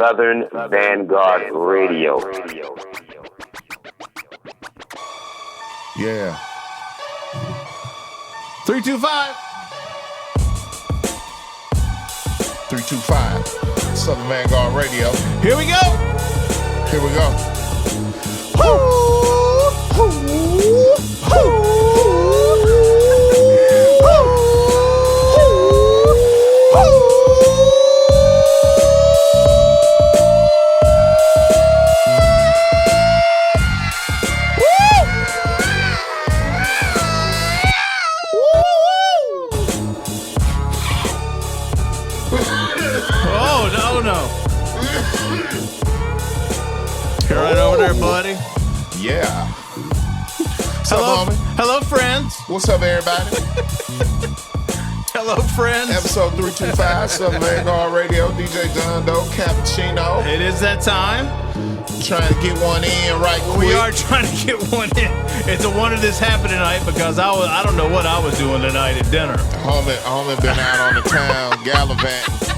Southern Vangard Radio. Yeah. 325. 325. Southern Vangard Radio. Here we go. Here we go. You're right over there, buddy. Yeah. Hello, hello, friends. What's up, everybody? Hello, friends. Episode 325, Southern Vangard Radio. DJ Dundo, Cappuccino. It is that time. Trying to get one in right quick. We are trying to get one in. It's a wonder this happened tonight because I don't know what I was doing tonight at dinner. Homie been out on the town gallivanting.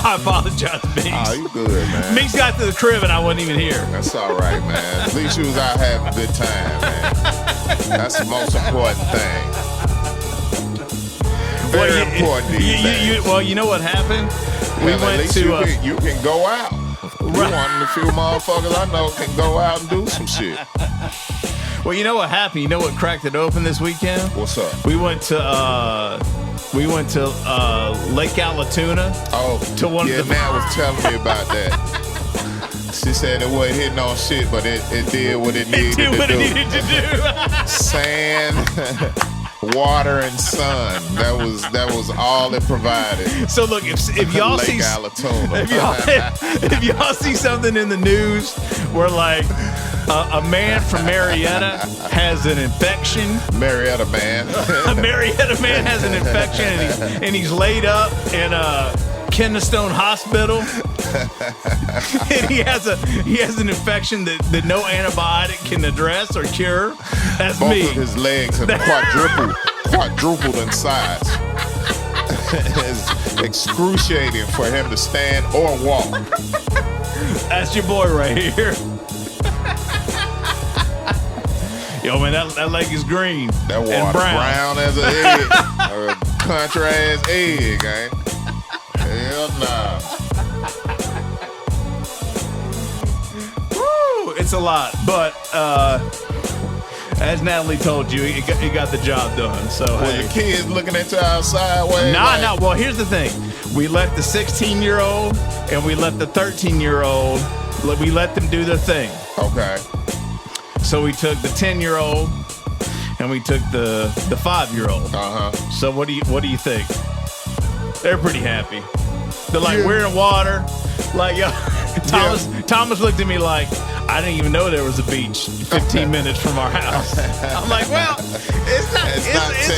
I apologize, Meeks. Oh, you good, man. Meeks got to the crib and I wasn't even here. That's all right, man. At least you was out having a good time, man. That's the most important thing. Very important these days. Well, you know what happened? We at went least to... you can go out. Right. You one of the few motherfuckers I know can go out and do some shit. Well, you know what happened? You know what cracked it open this weekend? What's up? We went to Lake Allatoona. Oh, to one yeah, of the man was telling me about that. She said it wasn't hitting on shit, but it did what it needed to do. It did what it needed to do. Sand, water, and sun. That was all it provided. So look, if y'all Lake see Allatoona. if y'all see something in the news where like a man from Marietta has an infection. Marietta man. A Marietta man has an infection and he's laid up in Keystone Hospital. And he has an infection that no antibiotic can address or cure. That's Both me. of his legs have quadrupled in size. It's excruciating for him to stand or walk. That's your boy right here. Yo, man, that leg is green. That water and brown as an egg. A country ass egg, ain't? Hell nah. Woo, it's a lot, but as Natalie told you, it got the job done. So Well, hey. your kids looking at y'all sideways. Nah. Well, here's the thing: we let the 16-year-old and we let the 13-year-old. We let them do their thing. Okay. So we took the 10-year-old and we took the 5-year-old. Uh-huh. So what do you think? They're pretty happy. They're like, Yeah. we're in water. Like, yo, Thomas looked at me like, I didn't even know there was a beach 15 minutes from our house. I'm like, well, it's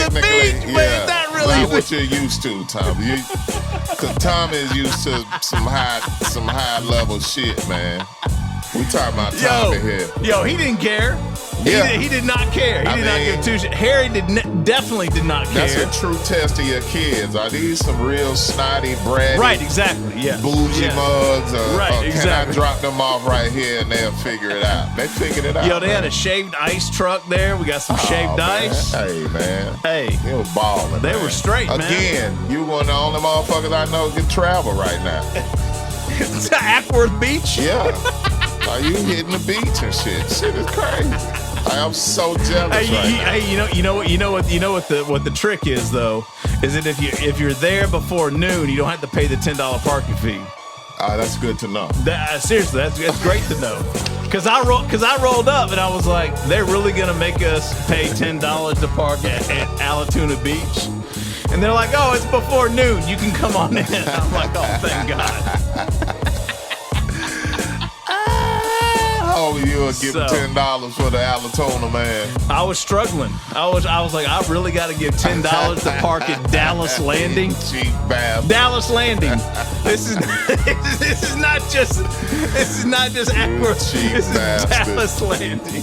a beach, but it's not really not what you're used to, Tom. Because Tom is used to some high level shit, man. We talking about Tommy here. Yo, he didn't care. Yeah. He did not care. He did not give two shit. Harry definitely did not care. That's a true test of your kids. Are these some real snotty, bratty, right? Exactly. Yeah. bougie mugs? Or exactly. Can I drop them off right here and they'll figure it out? They figured it out. Yo, they had a shaved ice truck there. We got some shaved ice. Hey, man. Hey. They were balling. They were straight, man. Again, you one of the only motherfuckers I know can travel right now. It's Ackworth Beach. Yeah. Are you hitting the beach and shit? Shit is crazy. I am so jealous right now. You know what the trick is though, is that if you're there before noon, you don't have to pay the $10 parking fee. That's good to know. Seriously, that's great to know. Cause I rolled up and I was like, they're really gonna make us pay $10 to park at Allatoona Beach, and they're like, oh, it's before noon, you can come on in. I'm like, oh, thank God. Oh, you would give $10 for the Allatoona, man. I was struggling. I was like, I really got to give $10 to park at Dallas Landing. Cheap bastard. Dallas Landing. This is not just Ackworth. Cheap This is bastard. Dallas Landing.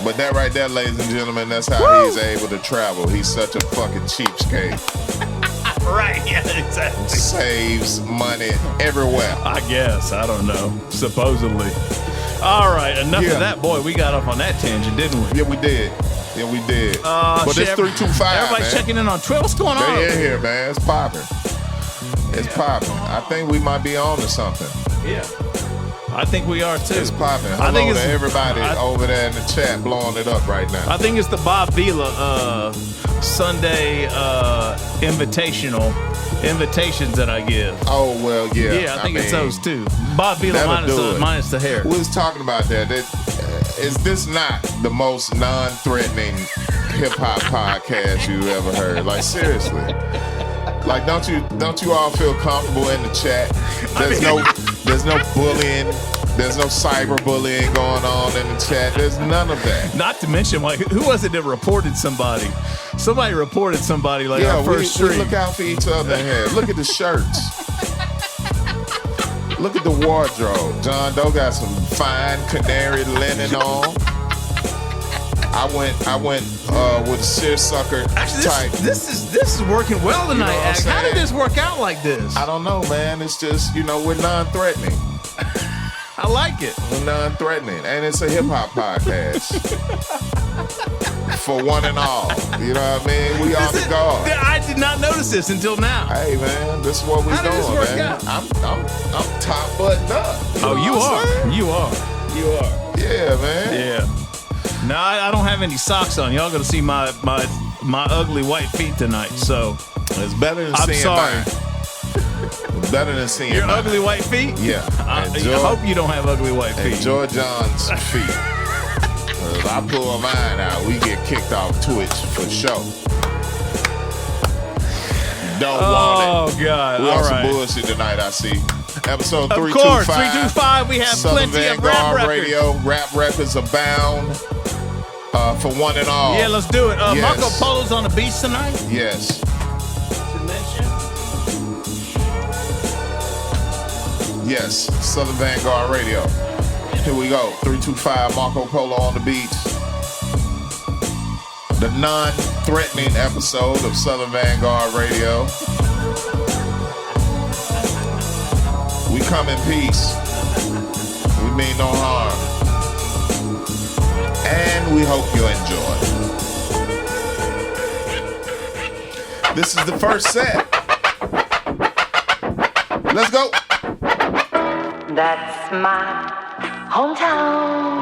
But that right there, ladies and gentlemen, that's how he's able to travel. He's such a fucking cheapskate. Right. Exactly. Saves money everywhere. I guess. I don't know. Supposedly. All right. Enough of that. Boy, we got off on that tangent, didn't we? Yeah, we did. But it's 325. Everybody's checking in on Twitter. What's going on? They in here, man. It's popping. It's popping. I think we might be on to something. Yeah. I think we are too. It's popping. I think it's to everybody over there in the chat blowing it up right now. I think it's the Bob Vila Sunday invitations that I give. Oh, well, yeah. Yeah, I think it's those two. Bob Vila minus the hair. We was talking about that. Is this not the most non-threatening hip-hop podcast you've ever heard? Like, seriously. Like, don't you all feel comfortable in the chat? There's no bullying. There's no cyberbullying going on in the chat. There's none of that. Not to mention, like, who was it that reported somebody? Somebody reported somebody, like, our first stream. We look out for each other here. Look at the shirts. Look at the wardrobe. John Doe got some fine canary linen on. I went with a seersucker type. This is working well tonight. You know how did this work out like this? I don't know, man. It's just, we're non-threatening. I like it. We're non-threatening, and it's a hip hop podcast for one and all. You know what I mean? We off the guard. I did not notice this until now. Hey, man, this is what we're doing, man. I'm top buttoned up. You are. Yeah, man. Yeah. No, I don't have any socks on. Y'all gonna see my ugly white feet tonight. So it's better than seeing mine. It's better than seeing your mine. Ugly white feet. Yeah. I hope you don't have ugly white feet. Enjoy John's feet. If I pull mine out, we get kicked off Twitch for sure. Don't want it. Oh God! We on some bullshit tonight. I see. Episode 325. Of course, 325. We have Southern plenty Vanguard of rap records. Radio. Rap records abound. For one and all. Yeah, let's do it. Yes. Marco Polo's on the beach tonight. Yes. Yes, Southern Vanguard Radio. Here we go. 325 Marco Polo on the beach. The non-threatening episode of Southern Vanguard Radio. We come in peace. We mean no harm. And we hope you enjoy. This is the first set. Let's go. That's my hometown.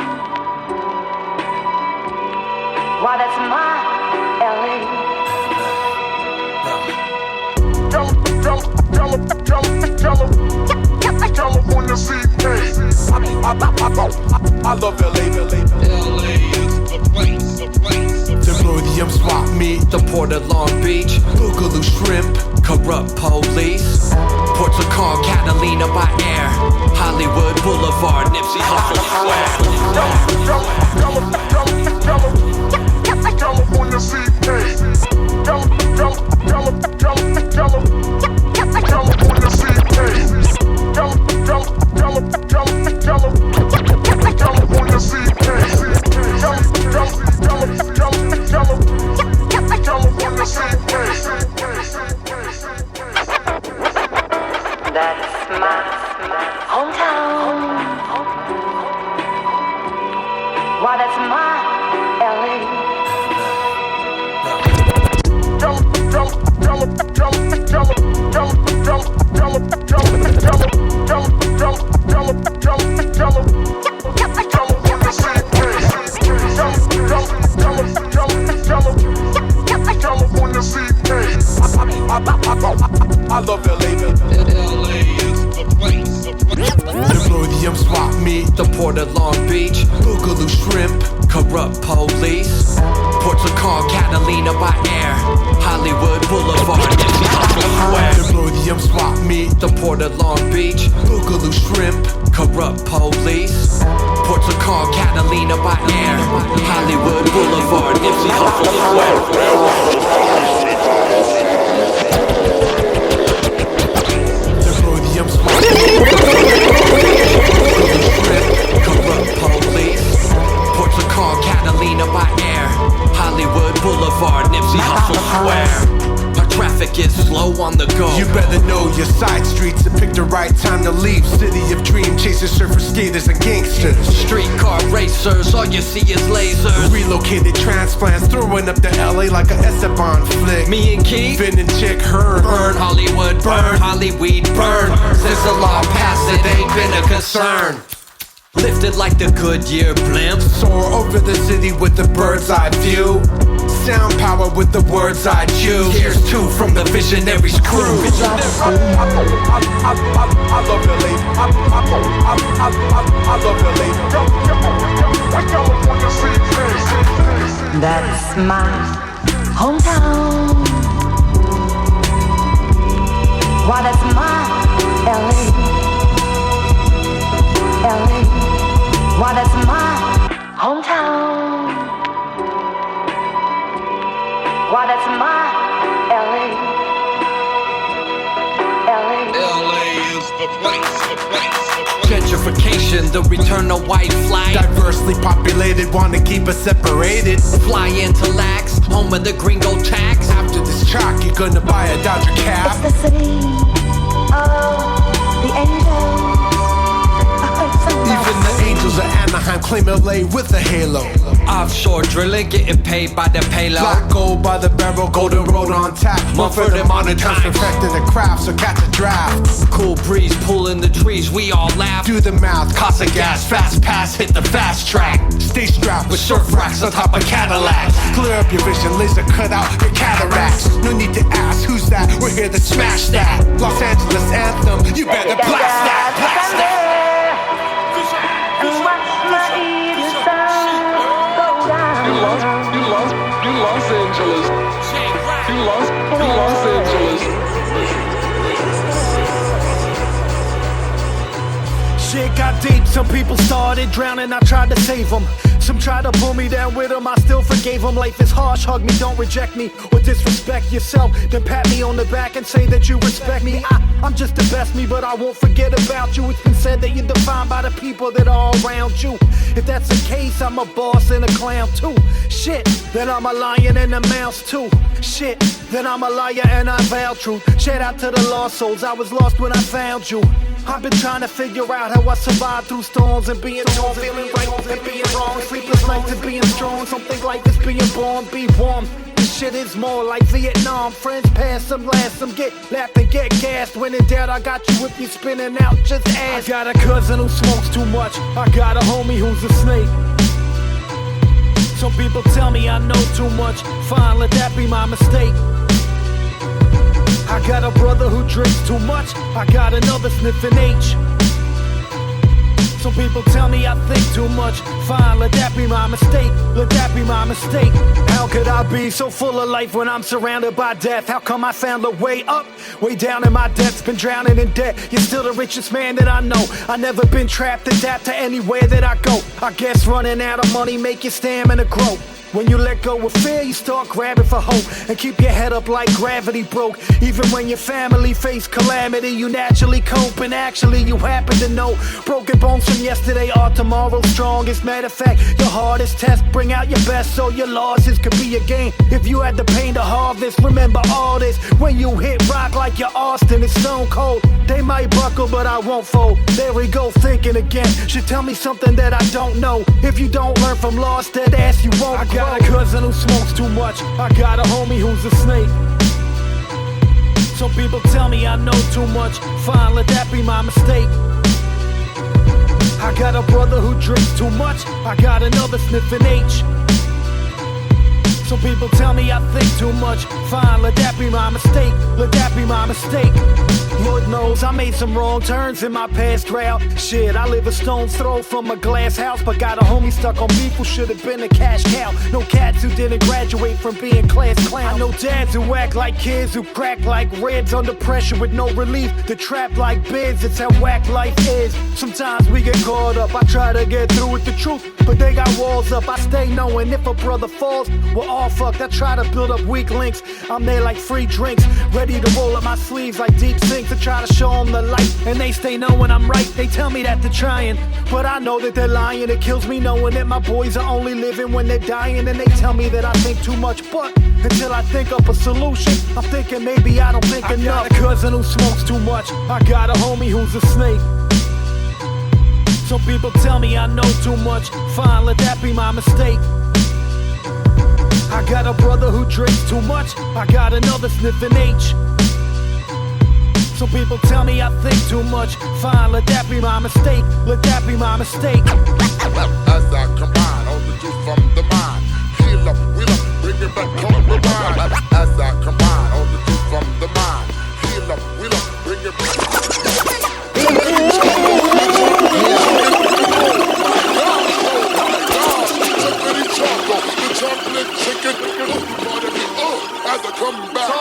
Why, that's my LA. California CK. I love LA. LA is the place. The Rhodium swap meet, the Port of Long Beach, Boogaloo shrimp, corrupt police, Ports of Con, Catalina by air, Hollywood Boulevard, Nipsey Hussle Square. California CK. California CK. California CK. California CK. That's my hometown. Why, that's my LA. California CK. I love LA. LA is the place. The Rhodium swap meet, the Port of Long Beach, Boogaloo shrimp, corrupt police, Ports of Con, Catalina by air, Hollywood Boulevard, Nipsey Hussle Square. The Rhodium swap meet, the Port of Long Beach, Boogaloo shrimp, corrupt police, Ports of Con, Catalina by air, Hollywood Boulevard, Nipsey Hussle Square. The Rhodium swap meet, corrupt police, Ports of Con, Catalina by air, Hollywood Boulevard, Nipsey Hussle Square. Our traffic is slow on the go. You better know your side streets and pick the right time to leave. City of dream chasers, surfer skaters and gangsters. Streetcar racers, all you see is lasers. Relocated transplants, throwing up to LA like a Esteban flick. Me and Keith, Vin and Chick Heard. Burn Hollywood, burn Hollyweed, burn. Since the law passed, it ain't been a concern. Lifted like the Goodyear blimp. Soar over the city with the bird's eye view. Sound power with the words I choose. Here's two from the Visionaries crew. I love LA. I love LA. That's my hometown. Why, that's my LA. LA. Why, that's my hometown. Why, that's my LA. LA. LA is the place. Gentrification, the return of white flight. Diversely populated, wanna keep us separated. Fly into Lax, home of the gringo tax. After this track, you're gonna buy a Dodger cab. It's the city of the angels. Even the angels of Anaheim claim LA with a halo. Offshore drilling, getting paid by the payload. Black gold by the barrel, golden road on tap. Mumford and Monotone perfecting the craft, so catch a draft. Cool breeze pulling the trees, we all laugh. Do the math, cost of gas, fast pass, hit the fast track. Stay strapped with surf racks on top of Cadillacs. Clear up your vision, laser cut out your cataracts. No need to ask who's that, we're here to smash that. Los Angeles anthem, you better blast that, blast that. You Los Angeles. You Los Angeles. Shit got deep, some people started drowning, I tried to save them. Some tried to pull me down with them, I still forgave them. Life is harsh, hug me, don't reject me or disrespect yourself. Then pat me on the back and say that you respect me. I'm just the best me, but I won't forget about you. It's been said that you're defined by the people that are around you. If that's the case, I'm a boss and a clown too. Shit, then I'm a lion and a mouse too. Shit, then I'm a liar and I vow truth. Shout out to the lost souls, I was lost when I found you. I've been trying to figure out how I survive through storms and being torn, feeling right and being wrong. Sleepless nights and being strong. Something like this being born, be warm. This shit is more like Vietnam. Friends pass, some last, some get laughed and get gassed. When in doubt, I got you if you spinning out, just ask. I got a cousin who smokes too much. I got a homie who's a snake. Some people tell me I know too much. Fine, let that be my mistake. I got a brother who drinks too much. I got another sniffing H. Some people tell me I think too much. Fine, let that be my mistake. Let that be my mistake. How could I be so full of life when I'm surrounded by death? How come I found a way up? Way down in my depths, been drowning in debt. You're still the richest man that I know. I never been trapped, adapt to anywhere that I go. I guess running out of money make your stamina grow. When you let go of fear, you start grabbing for hope. And keep your head up like gravity broke. Even when your family face calamity, you naturally cope. And actually you happen to know broken bones from yesterday are tomorrow's strongest. Matter of fact, your hardest test, bring out your best so your losses could be a gain. If you had the pain to harvest, remember all this. When you hit rock like you're Austin, it's stone cold. They might buckle, but I won't fold. There we go, thinking again. Should tell me something that I don't know. If you don't learn from lost, that ass you won't. I got a cousin who smokes too much. I got a homie who's a snake. Some people tell me I know too much. Fine, let that be my mistake. I got a brother who drinks too much. I got another sniffing H. Some people tell me I think too much. Fine, let that be my mistake. Let that be my mistake. Lord knows I made some wrong turns in my past drought. Shit, I live a stone's throw from a glass house, but got a homie stuck on beef who should have been a cash cow. No cats who didn't graduate from being class clown. I know dads who act like kids who crack like ribs under pressure with no relief. The trap like bids, it's how whack life is. Sometimes we get caught up. I try to get through with the truth, but they got walls up. I stay knowing if a brother falls, we're all all fucked. I try to build up weak links. I'm there like free drinks, ready to roll up my sleeves like deep sinks to try to show them the light. And they stay knowing I'm right. They tell me that they're trying, but I know that they're lying. It kills me knowing that my boys are only living when they're dying. And they tell me that I think too much, but until I think up a solution, I'm thinking maybe I don't think enough. I got a cousin who smokes too much. I got a homie who's a snake. Some people tell me I know too much. Fine, let that be my mistake. I got a brother who drinks too much. I got another sniffing H. Some people tell me I think too much. Fine, let that be my mistake. Let that be my mistake. As I combine all the truth from the mind, heal up, wheel up, bring it back home to mind. As I combine all the truth from the mind, heal up, wheel up, bring it back.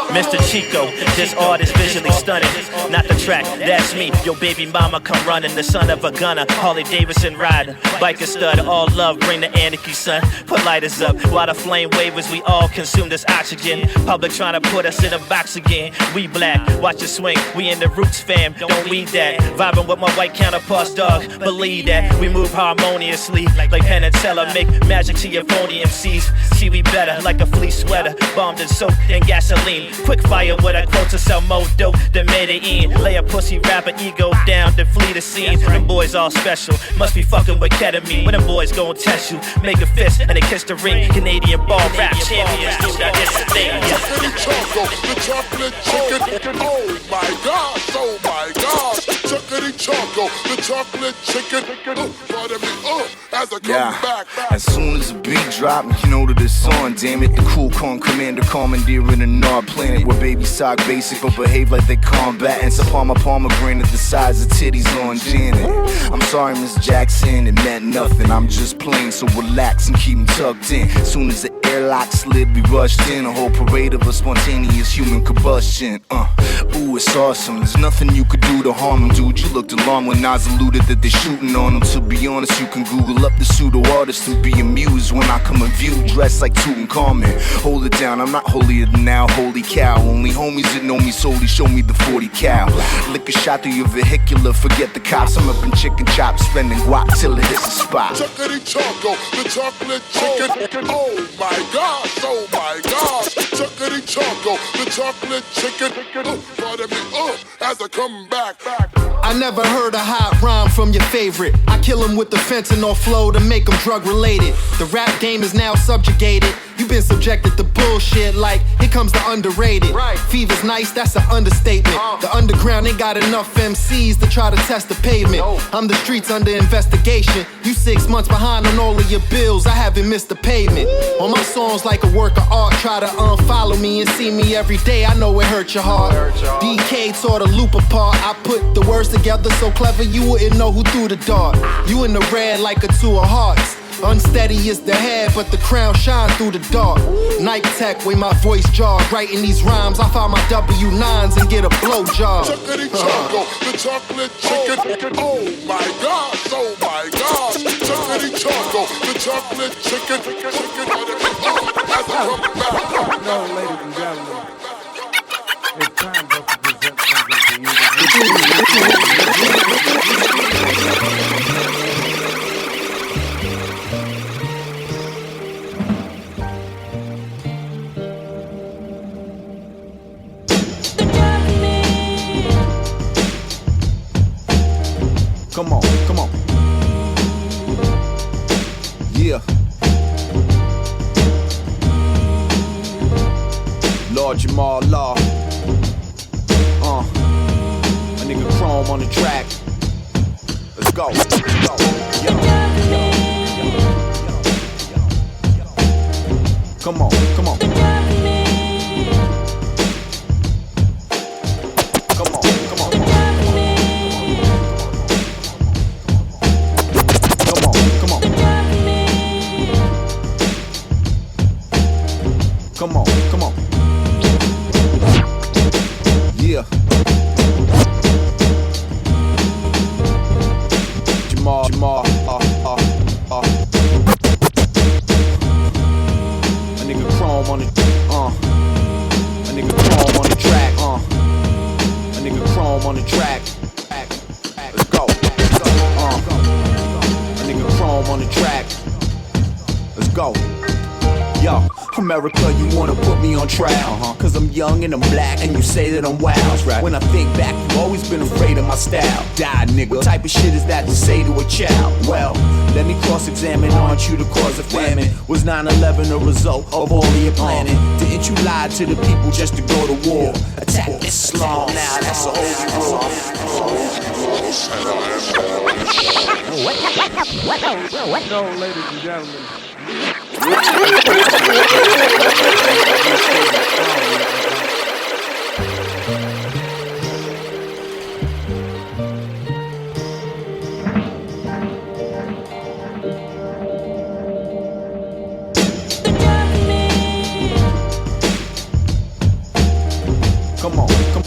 Mr. Chico, this art is visually stunning. Not the track, that's me. Yo, baby mama come running. The son of a gunner, Harley Davidson riding. Biker stud, all love, bring the anarchy, son. Put lighters up, while the flame wavers, we all consume this oxygen. Public trying to put us in a box again. We black, watch it swing, we in the roots fam, don't read that. Vibing with my white counterparts, dog, believe that. We move harmoniously, like Penn and Teller. Make magic to your phony MCs. See we better, like a fleece sweater. Bombed and soaked in gasoline. Quick fire with a quote to sell more dope than Medellin. Lay a pussy rapper ego down, then flee the scene. Them boys all special, must be fucking with ketamine. When them boys gon' test you, make a fist and they kiss the ring. Canadian ball rap champions do that, it's the thing. The chocolate chicken, oh my gosh, oh my gosh. Chocolate choco, the chocolate chicken, pardon me, as I come back. As soon as the beat drop, you know that it's on, damn it. The cool con commander commandeering a Nard planet where babies talk basic but behave like they combatants. Upon my pomegranate the size of titties on Janet. I'm sorry, Miss Jackson, it meant nothing. I'm just playing, so relax and keep them tucked in. Soon as the airlock slid, we rushed in. A whole parade of a spontaneous human combustion. Ooh, it's awesome. There's nothing you could do to harm them, dude. You looked alarmed when Nas alluded that they're shooting on them. To be honest, you can Google up the pseudo artist and be amused when I come in view, dressed like Tutankhamun. Hold it down, I'm not holier than now. Holy cow, only homies that know me solely show me the 40 cal. Lick a shot through your vehicular, forget the cops. I'm up in chicken chops, spending guap till it hits the spot. Chocolate choco, the chocolate chicken, oh my gosh, oh my gosh. Chocolate choco, the chocolate chicken, pardon me, as I come back. I never heard a hot rhyme from your favorite. I kill him with the fentanyl flow to make him drug related. The rap game is now subjugated. You've been subjected to bullshit like here comes the underrated. Right. Fever's nice, that's an understatement. The underground ain't got enough MCs to try to test the pavement. I'm the streets under investigation. You 6 months behind on all of your bills. I haven't missed the pavement. On my songs like a work of art. Try to unfollow me and see me every day. I know it hurt your heart. DK tore the loop apart. I put the words together so clever you wouldn't know who threw the dart. You in the red like a two of hearts. Unsteady is the head, but the crown shines through the dark. Night tech, way my voice jarred. Writing these rhymes, I find my W9s and get a blowjob. Chocolate choco, the chocolate chicken, oh my gosh, oh my gosh. Chocolate choco, the chocolate chicken, as I come back. No, ladies and gentlemen, it's time for us to present something to you. Come on, come on. Yeah. Lord Jamar Law. A nigga Krohme on the track. Let's go. Let's go. Come on, come on. Come on, come on. Come on, come on. Yeah. Jamar, a nigga Krohme nigga Krohme on the track. Let's go. A nigga Krohme on the track. Let's go. Yo, America, you wanna put me on trial, cause I'm young and I'm black and you say that I'm wild. Right. When I think back, you've always been afraid of my style. Die, nigga. What type of shit is that to say to a child? Well, let me cross-examine, aren't you the cause of famine? Was 9/11 a result of all of your planning? Didn't you lie to the people just to go to war? Attack Islam, now that's a holy war. So, ladies and gentlemen,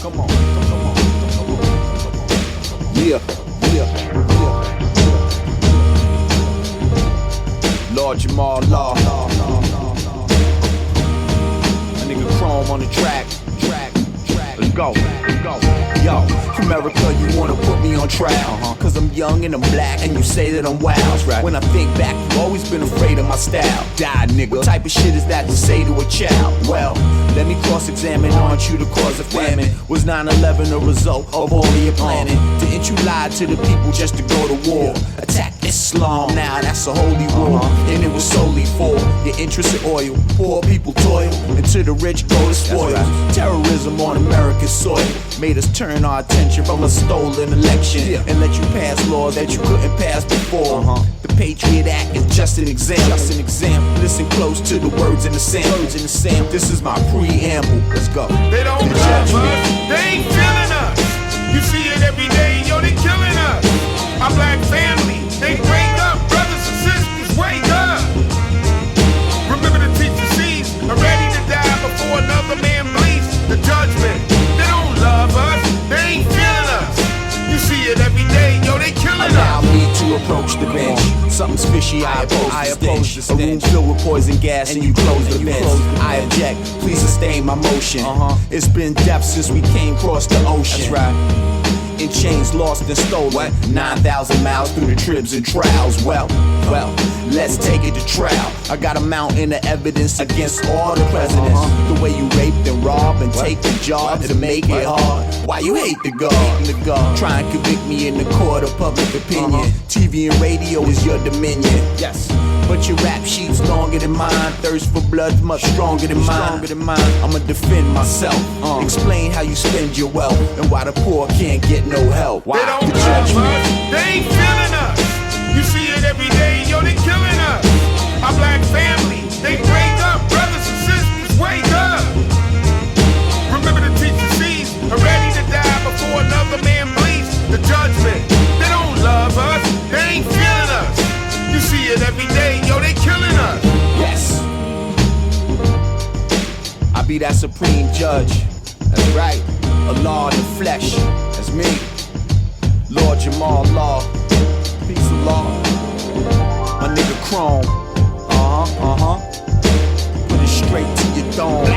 Come on. Yeah. Lord Jamar, Law. A nigga Krohme on the track. Let's go. Yo, America, you wanna put me on trial, cause I'm young and I'm black and you say that I'm wild. Right. When I think back, you've always been afraid of my style. Die, nigga. What type of shit is that to say to a child? Well, let me cross-examine, aren't you the cause of famine? Was 9/11 a result of all of your planning? Didn't you lie to the people just to go to war? Attack Islam, now that's a holy war. And it was solely for your interest in oil. Poor people toil, and to the rich go to spoil. Terrorism on America's soil made us turn our attention from a stolen election and let you pass laws that you couldn't pass before. The Patriot Act is just an example. Listen close to the words in the sample. This is my preamble. Let's go. They don't love us. They ain't feeling us. You see it every day, yo, they killing us. Our black family, they break up. Brothers and sisters, wake up. Remember the teacher sees are ready to die before another man bleeds. The judgment, they don't love us. They ain't feeling us. You see it every day, yo, they killing us. Allow me to approach the bench. Something's fishy, I oppose the stench. A room filled with poison gas and you close the vents. I object, please sustain my motion. It's been death since we came across the ocean. That's right. In chains lost and stolen. 9,000 miles through the tribs and trials. Well, let's take it to trial. I got a mountain of evidence against all the presidents. The way you raped and robbed and take the job to make it hard. Why you hate the God? Try and convict me in the court of public opinion. TV and radio is your dominion. Yes. But your rap sheet's longer than mine. Thirst for blood's much stronger than mine. I'ma defend myself. Explain how you spend your wealth and why the poor can't get no help. They don't love us. They ain't feeling us. You see it every day, yo, they killing us. Our black family, they break up. Brothers and sisters, wake up. Remember the teacher sees are ready to die before another man bleeds. The judgment, they don't love us. They ain't feeling us. You see it every day, yo, they killing us. Yes. I be that supreme judge. That's right. A law in the flesh. That's me. Lord Jamar Law. Peace of law. My nigga Krohme. Put it straight to your dome.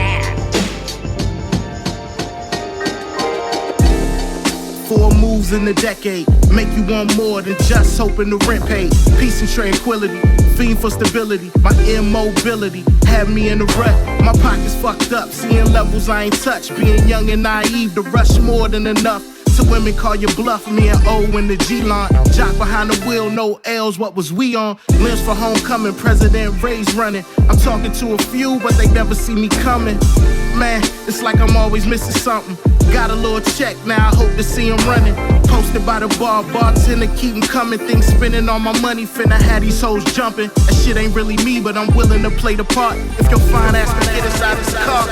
4 moves in a decade make you want more than just hoping the rent paid. Peace and tranquility, fiend for stability. My immobility had me in a rut. My pockets fucked up, seeing levels I ain't touched. Being young and naive, to rush more than enough. To women call you bluff, me and O in the G-line. Jock behind the wheel, no L's, what was we on? Limbs for homecoming, President Ray's running. I'm talking to a few, but they never see me coming. Man, it's like I'm always missing something. Got a little check, now I hope to see him running. Posted by the bartender, keep him coming. Things spinning on my money, finna have these hoes jumping. That shit ain't really me, but I'm willing to play the part. If your fine ass can get inside this car,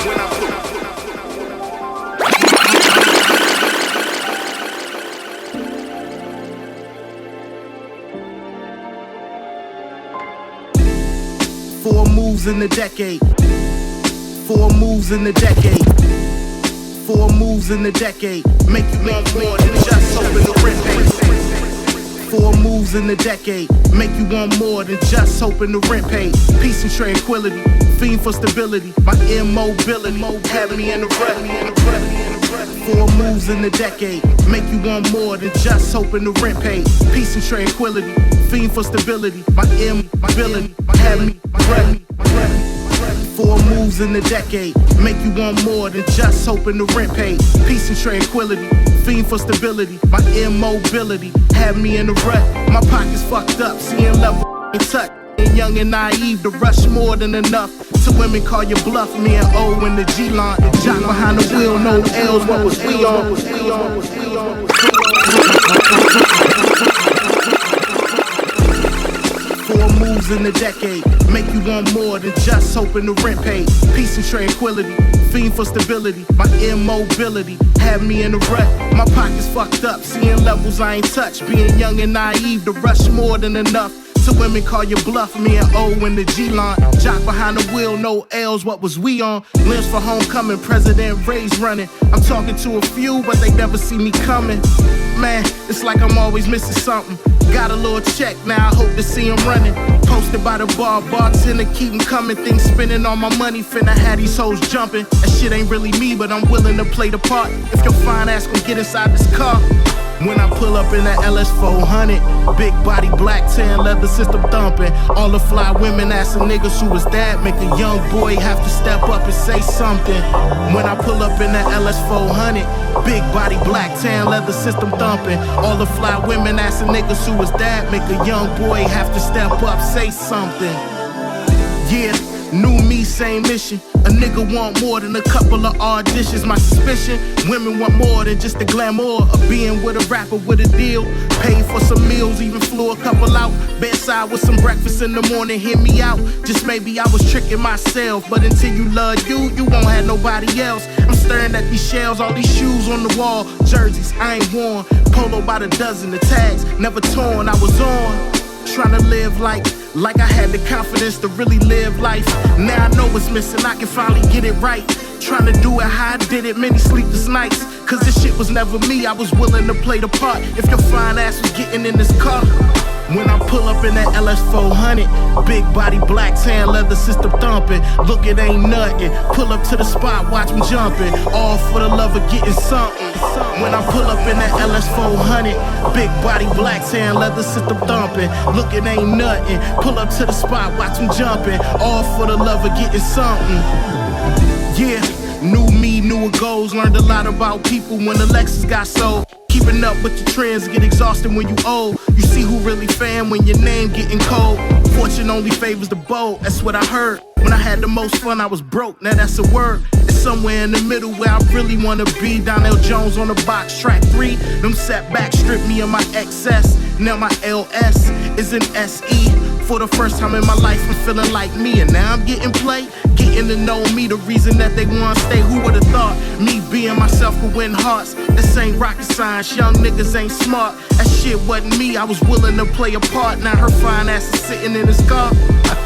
when I put 4 moves in a decade. 4 moves in a decade. 4 moves in a decade. Make you want more than just open the rent page. 4 moves in a decade. Make you want more than just open the rent page. Peace and tranquility. Fiend for stability. My immobility had me in the rut. 4 moves in a decade make you want more than just hoping the rent paid. Peace and tranquility, fiend for stability. My ability had me ready. 4 moves in a decade make you want more than just hoping the rent paid. Peace and tranquility, fiend for stability. My immobility had me in the rut. My pockets fucked up, seeing level in touch. Young and naive to rush more than enough. To women call you bluff, me and O in the G-line. Jock behind the wheel, no L's, what was we on? 4 moves in a decade make you want more than just hoping the rent paid. Peace and tranquility, fiend for stability. My immobility had me in the rut. My pockets fucked up, seeing levels I ain't touched. Being young and naive to rush more than enough. To women call you bluff, me and O in the G-line. Jock behind the wheel, no L's, what was we on? Limbs for homecoming, President Ray's running. I'm talking to a few, but they never see me coming. Man, it's like I'm always missing something. Got a little check, now I hope to see him running. Posted by the bar, bartender keep him coming. Things spending all my money, finna have these hoes jumping. That shit ain't really me, but I'm willing to play the part. If your fine ass gon' get inside this car. When I pull up in that LS 400, big body, black tan, leather system thumping. All the fly women asking niggas who is that. Make a young boy have to step up and say something. When I pull up in that LS 400, big body, black tan, leather system thumping. All the fly women asking niggas who is that. Make a young boy have to step up, say something. Yeah. New me, same mission. A nigga want more than a couple of auditions. My suspicion, women want more than just the glamour of being with a rapper with a deal. Paid for some meals, even flew a couple out. Bedside with some breakfast in the morning, hear me out. Just maybe I was tricking myself. But until you love you, you won't have nobody else. I'm staring at these shells, all these shoes on the wall. Jerseys, I ain't worn. Polo by the dozen, the tags never torn, I was on. Trying to live like I had the confidence to really live life. Now I know what's missing, I can finally get it right. Trying to do it how I did it, many sleepless nights. Cause this shit was never me, I was willing to play the part. If your fine ass was getting in this car. When I pull up in that LS 400, big body, black tan, leather system thumping. Look, it ain't nothing. Pull up to the spot, watch me jumping. All for the love of getting something. When I pull up in that LS 400, big body, black tan, leather system thumping. Look, it ain't nothing. Pull up to the spot, watch me jumping. All for the love of getting something. Yeah, new me, newer goals. Learned a lot about people when the Lexus got sold. Keeping up with the trends get exhausting when you old. You see who really fan when your name getting cold. Fortune only favors the bold, that's what I heard. When I had the most fun, I was broke, now that's a word. It's somewhere in the middle where I really wanna be. Donnell Jones on the box, track 3. Them setbacks stripped me of my XS. Now my LS is an SE. For the first time in my life, I'm feeling like me. And now I'm getting play, getting to know me. The reason that they wanna stay, who would've thought? Me being myself could win hearts. This ain't rocket science, young niggas ain't smart. That shit wasn't me, I was willing to play a part. Now her fine ass is sitting in his car.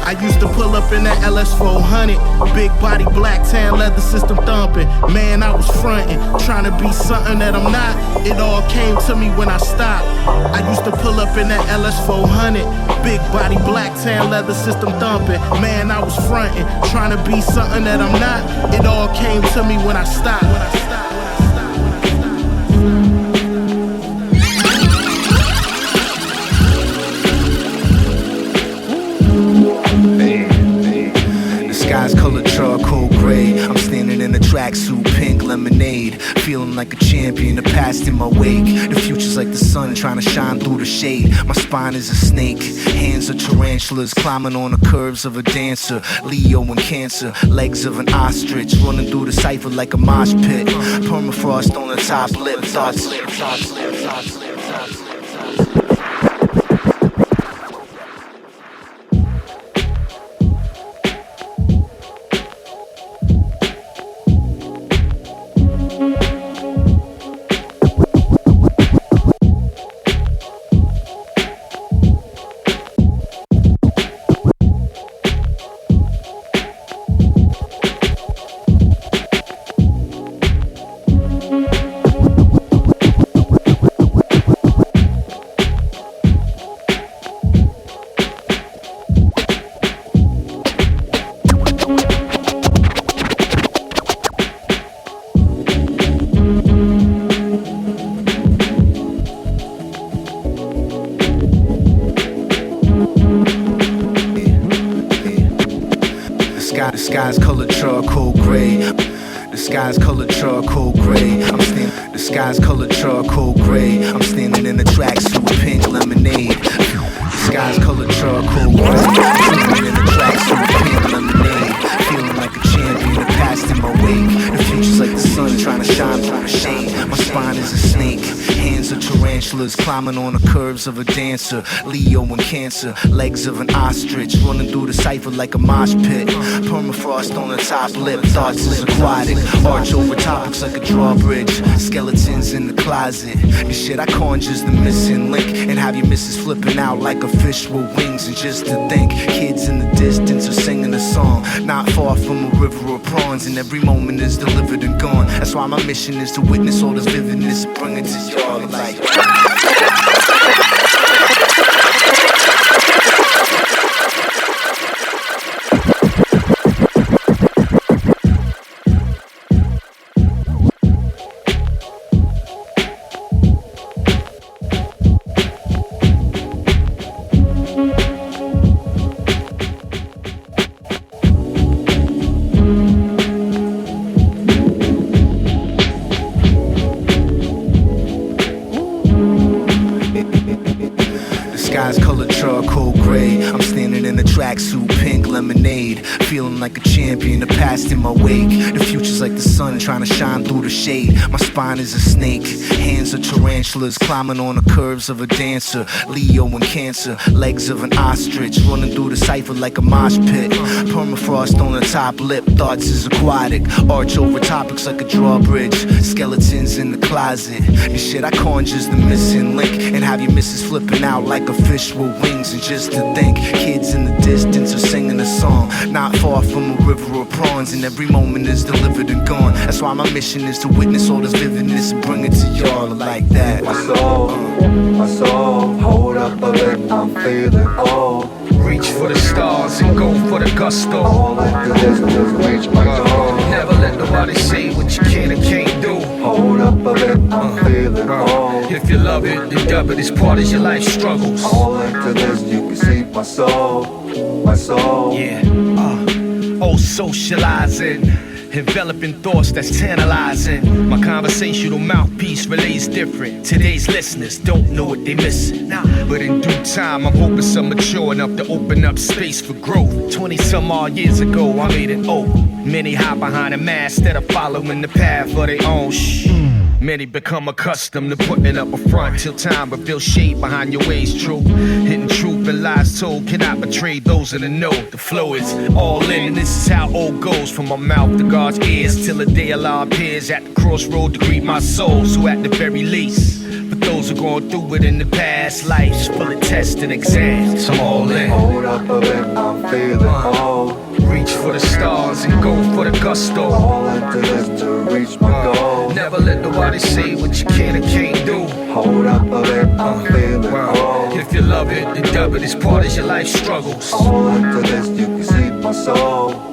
I used to pull up in that LS 400, big body, black tan, leather system thumping. Man, I was frontin', trying to be something that I'm not. It all came to me when I stopped. I used to pull up in that LS 400, big body, black tan, leather system thumping. Man, I was frontin', trying to be something that I'm not. It all came to me when I stopped. Sky's colored charcoal gray. I'm standing in a tracksuit, pink lemonade. Feeling like a champion, the past in my wake. The future's like the sun trying to shine through the shade. My spine is a snake, hands are tarantulas. Climbing on the curves of a dancer. Leo and Cancer, legs of an ostrich. Running through the cipher like a mosh pit. Permafrost on the top lip, thoughts. sky's colored charcoal gray. The sky's colored charcoal gray. The sky's colored charcoal gray. I'm standing in a tracksuit, pink lemonade. The sky's colored charcoal gray. Standing in a tracksuit, pink lemonade. Feeling like a champion, the past in my wake. The future's like the sun trying to shine through the shade. My spine is a snake. Hands of tarantulas climbing on the curves of a dancer. Leo and Cancer, legs of an ostrich running through the cipher like a mosh pit. Permafrost on the top lip, thoughts is aquatic. Arch over topics like a drawbridge. Skeletons in the closet. The shit I conjure's the missing link. And have your missus flipping out like a fish with wings. And just to think, kids in the distance are singing a song not far from a river of prawns. And every moment is delivered and gone. That's why my mission is to witness all this vividness and bring it to y'all like. Tracksuit, pink lemonade. Feeling like a champion, the past in my wake. The future's like the sun trying to shine through the shade. My spine is a snake. Hands of tarantulas climbing on the curves of a dancer. Leo and Cancer, legs of an ostrich running through the cipher like a mosh pit. Permafrost on the top lip, thoughts is aquatic. Arch over topics like a drawbridge. Skeletons in the closet. The shit I conjure's the missing link. And have your missus flipping out like a fish with wings. And just to think, kids in the distance are singing a song not far from a river of prawns. And every moment is delivered and gone. That's why my mission is to witness all this vividness and bring it to y'all like that. My soul, hold up a bit, I'm feeling old. Reach for the stars and go for the gusto. All I do is reach my goal. Never let nobody say what you can and can't do. Hold up a bit, I'm feeling old. If you love it, then dub it, it's part of your life struggles. All into this, you can see my soul. Yeah, oh, socializing. Enveloping thoughts that's tantalizing. My conversational mouthpiece relays different. Today's listeners don't know what they missing. But in due time, I'm hoping some mature enough to open up space for growth. 20 some odd years ago, I made it open. Many hide behind a mask instead of following the path of their own. Many become accustomed to putting up a front till time reveals shade behind your ways. True, hidden truth and lies told cannot betray those in the know. The flow is all in, and this is how old goes from my mouth to God's ears till the day Allah appears at the crossroad to greet my soul. So at the very least, for those who gone through it in the past, life's full of tests and exams. I'm all in. Hold up a bit, I'm feeling old. Reach for the stars and go for the gusto. All into this to reach my goal. Never let nobody say what you can and can't do. Hold up a bit, I'm feeling old. If you love it, then dub it, it's part of your life struggles. All into this, you can see my soul.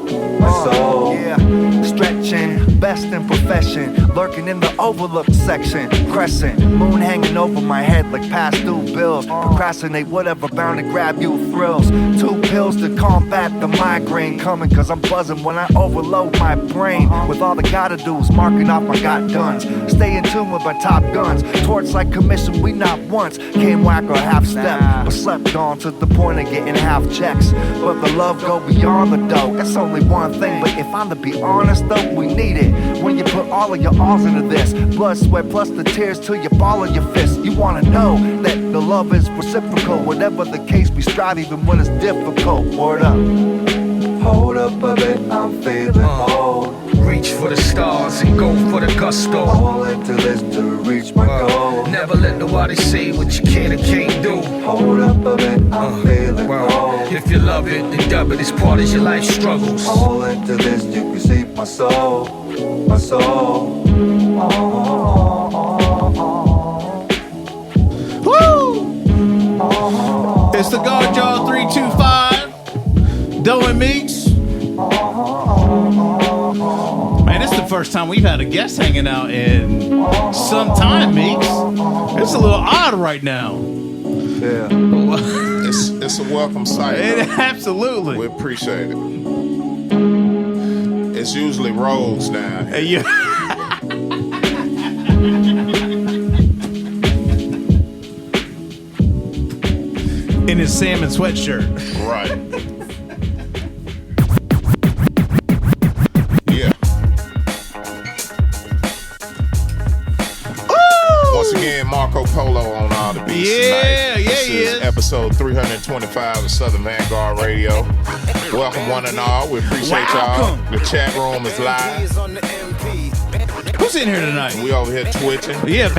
Yeah, stretching, best in profession, lurking in the overlooked section, crescent, moon hanging over my head like past due bills, procrastinate whatever bound to grab you thrills, 2 pills to combat the migraine coming, cause I'm buzzing when I overload my brain, with all I gotta do is marking off my got duns, stay in tune with my top guns, torch like commission we not once, came whack or half step, but slept on to the point of getting half checks, but the love go beyond the dough, it's only one thing, but if I'm to be honest though, we need it. When you put all of your alls into this, blood, sweat, plus the tears till you ball of your fist. You wanna know that the love is reciprocal. Whatever the case, we strive even when it's difficult. Word up. Hold up a bit, I'm feeling old. Reach for the stars and go for the gusto. All into this to reach my goal. Never let nobody say what you can and can't do. Hold up a bit, I'm feeling old. If you love it, then dub it, it's part of your life struggles. All into this, you can see my soul. Woo! It's the Guard Jaw 325. Doe and Meeks. Man, this is the first time we've had a guest hanging out in some time, Meeks. It's a little odd right now. Yeah. It's a welcome sight. Absolutely. We appreciate it. It's usually Rose now. Hey, you. In his salmon sweatshirt. Right. Yeah. Ooh. Once again, Marco Polo on all the beats tonight. This is episode 325 of Southern Vanguard Radio. Welcome one and all. We appreciate y'all. The chat room is live. Who's in here tonight? We over here twitching. Yeah.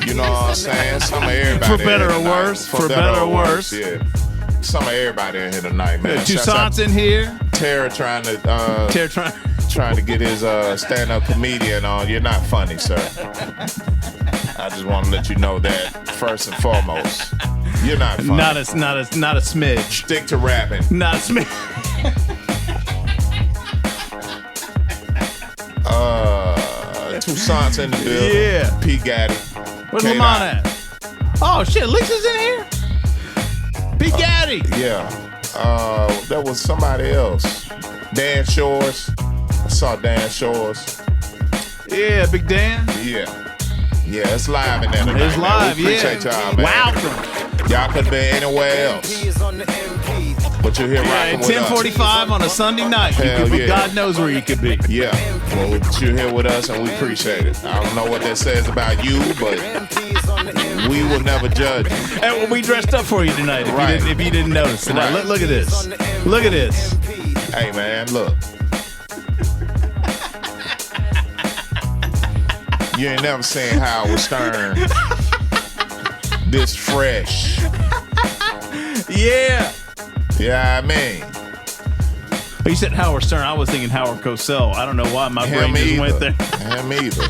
You know what I'm saying? Some of everybody. For better or worse. For better or worse. Yeah. Some of everybody in here tonight, man. Toussaint's in here. Tara trying to get his stand-up comedian on. You're not funny, sir. I just want to let you know that first and foremost. You're not funny. Not a smidge. Stick to rapping. Not a smidge. Toussaint's in the building. Yeah. P. Gaddy. Where's Lamont at? Oh shit, Lisa's in here? P. Gaddy. Yeah. That was somebody else. Dan Shores. I saw Dan Shores. Yeah, Big Dan. Yeah. Yeah, it's live in there tonight. It's live, we appreciate y'all, man. Welcome. Y'all could be anywhere else. But you're here rocking with us. 10:45 on a Sunday night. Hell yeah. God knows where you could be. Yeah. Well, you're here with us and we appreciate it. I don't know what that says about you, but we will never judge you. And we dressed up for you tonight if you didn't notice tonight. Right. Look at this. Look at this. Hey, man, look. You ain't never seen Howard Stern this fresh. Yeah. Yeah, I mean. You said Howard Stern. I was thinking Howard Cosell. I don't know why my brain just went there. Him either.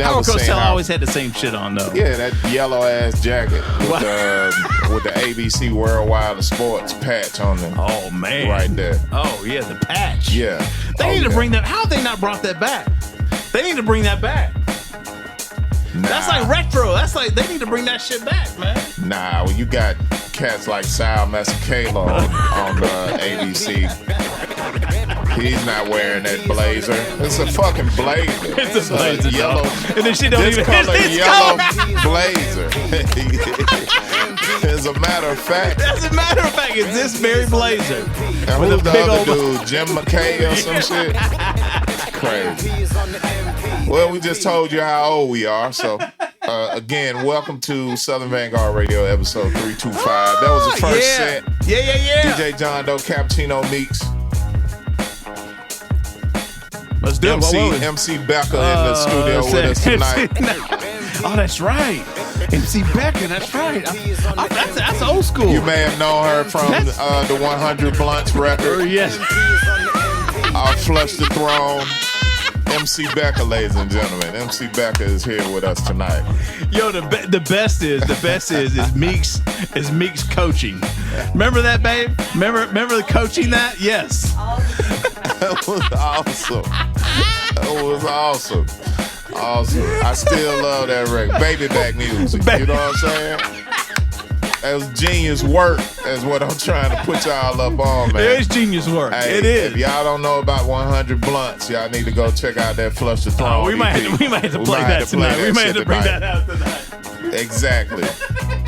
Howard Cosell always had the same shit on, though. Yeah, that yellow ass jacket with the ABC Worldwide of Sports patch on them. Oh, man. Right there. Oh, yeah, the patch. Yeah. They need to bring that. How have they not brought that back? They need to bring that back. Nah. That's like retro. That's like, they need to bring that shit back, man. Nah, well, you got cats like Sal Masakalo on ABC. He's not wearing that blazer. It's a fucking blazer. It's a blazer, yellow. And this shit don't even color yellow blazer. As a matter of fact. As a matter of fact, it's this very blazer. And who's the other dude? Jim McKay or some shit? Crazy. Well, we just told you how old we are. So, again, welcome to Southern Vanguard Radio, episode 325. That was the first set. Yeah. DJ John Doe, Cappuccino Meeks. Let's do MC Becca in the studio with us tonight. Oh, that's right. MC Becca, that's right. That's old school. You may have known her from the 100 Blunts record. Yes. Flush the Throne. MC Becca, ladies and gentlemen. MC Becca is here with us tonight. Yo, the best is Meeks coaching. Remember that, babe? Remember coaching that? Yes. That was awesome. Awesome. I still love that record. Baby back music. You know what I'm saying? That was genius work, is what I'm trying to put y'all up on, man. It is genius work. Hey, it is. If y'all don't know about 100 Blunts, y'all need to go check out that Flush the Throne. We might have to play that tonight. We might have to bring that out tonight. Exactly.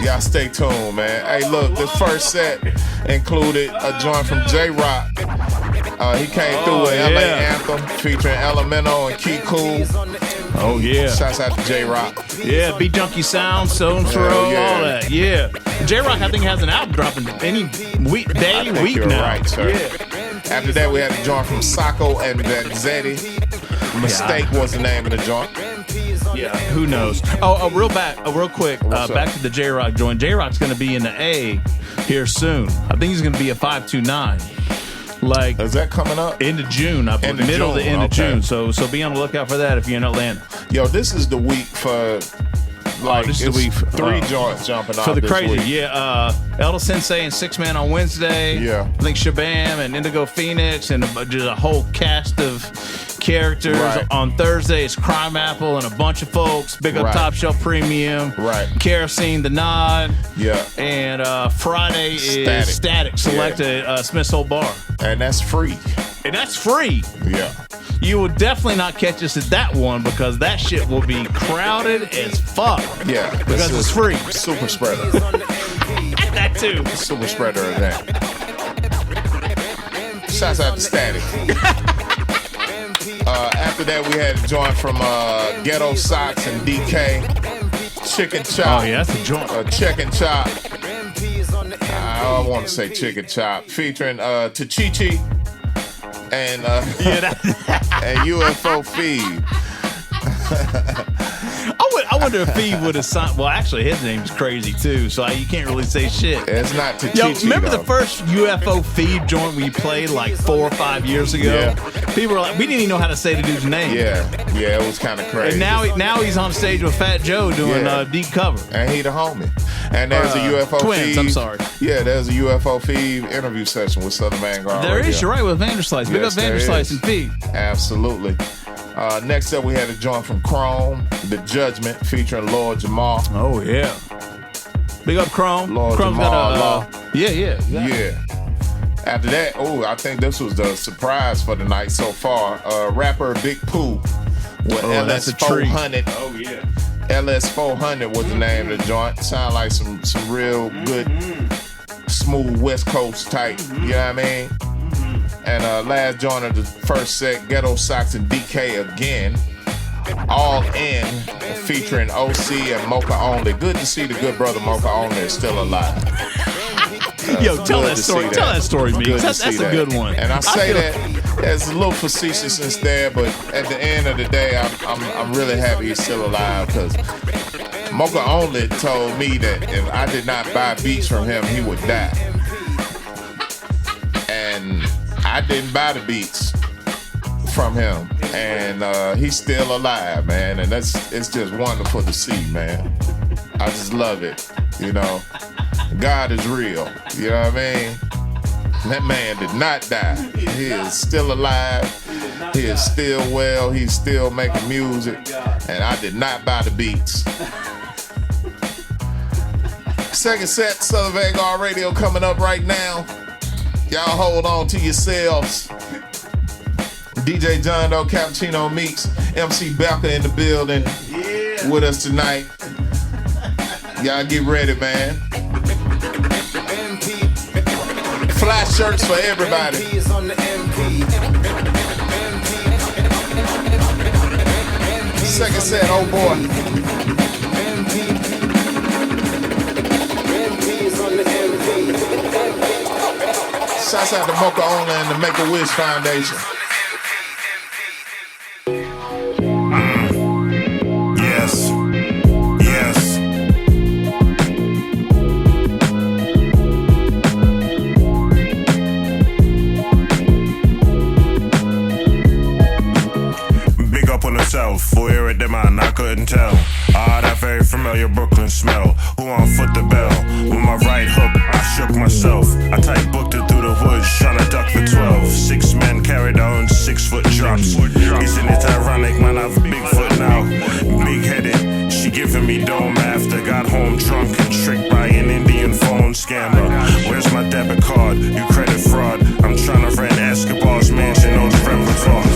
Y'all stay tuned, man. Hey, look, this first set included a joint from J-Rocc. He came through with LA Anthem featuring LMNO and Kool. Oh, yeah. Shouts out to J-Rocc. Yeah, Beat Junkie Sound, Stone Throw, all that. Yeah. J-Rocc, I think, has an album dropping any week you're now. Right, sir. Yeah. After that, we had a joint from Sacco and Vanzetti. Mistake was the name of the joint. Yeah, who knows? Real quick, back to the J-Rocc joint. J-Rock's going to be in the A here soon. I think he's going to be a 529. Like, is that coming up? End of June, I believe. Middle to end of June. So be on the lookout for that if you're in Atlanta. Yo, this is the week for this is the week for, three joints jumping off for the this crazy. Week. Yeah, Elder Sensei and Six Man on Wednesday. Yeah, I think Shabam and Indigo Phoenix and just a whole cast of characters. Right. On Thursday, it's Crime Apple and a bunch of folks. Big up Right. Top Shelf Premium. Right. Kerosene, The Nod. Yeah. And Friday is Static. Select a Smith's Old Bar. And that's free. And that's free. Yeah. You will definitely not catch us at that one because that shit will be crowded as fuck. Yeah. Because it's free. Super spreader. That too. Super spreader event. Shouts out to Static. After that, we had a joint from Ghettosocks and DK. Chicken Chop. Oh, yeah, that's a joint. Chicken Chop. I want to say Chicken Chop. Featuring Tachichi and, and UFO Feed. I wonder if he would have signed. Well, actually, his name's crazy too, so you can't really say shit. It's not Tachichi. Yo, remember though. the first UFO Feed joint we played like 4 or 5 years ago? Yeah. People were like, we didn't even know how to say the dude's name. Yeah, it was kind of crazy. And now he's on stage with Fat Joe doing deep cover. And he the homie. And there's a UFO Twins, Feed. I'm sorry. Yeah, there's a UFO Feed interview session with Southern Vanguard. There Radio. is, you're right, with Vanderslice. Big up there Vanderslice is. and Feed. Absolutely. Next up, we had a joint from Krohme, The Judgment, featuring Lord Jamar. Oh, yeah. Big up Krohme. Lord Krohme's Jamar got Law. Yeah. After that, I think this was the surprise for the night so far. Rapper Big Pooh with that's a treat. LS400. Oh, yeah. LS400 was the name of the joint. Sound like some real good, smooth West Coast type. You know what I mean? And last joint of the first set, Ghettosocks and DK again. All in, featuring OC and Moka Only. Good to see the good brother Moka Only is still alive. Yo, tell that story. Tell that story, Meeks. That's a good one. And I say that as a little facetiousness there, but at the end of the day, I'm really happy he's still alive because Moka Only told me that if I did not buy beats from him, he would die. And I didn't buy the beats from him, and he's still alive, man. And it's just wonderful to see, man. I just love it, you know. God is real, you know what I mean? That man did not die. He is still alive. He is still well. He's still making music, and I did not buy the beats. Second set, Southern Vanguard Radio coming up right now. Y'all hold on to yourselves. DJ John Doe, Cappuccino Meeks, MC Becca in the building with us tonight. Y'all get ready, man. Fly shirts for everybody. Second set, oh boy. Shouts out to Moka Only and the Make-A-Wish Foundation. Yes. Big up on the south, for here at the man, I couldn't tell. That very familiar Brooklyn smell. Who on foot the bell? With my right hook, I shook myself. I tight booked it through the woods, tryna duck for 12. 6 men carried on 6-foot drops. Isn't it ironic, man? I've Bigfoot now. Big headed, she giving me dome after. Got home drunk and tricked by an Indian phone scammer. Where's my debit card? You credit fraud. I'm tryna rent Escobar's mansion on the repertoire.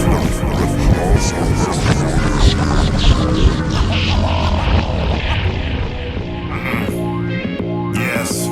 Yes.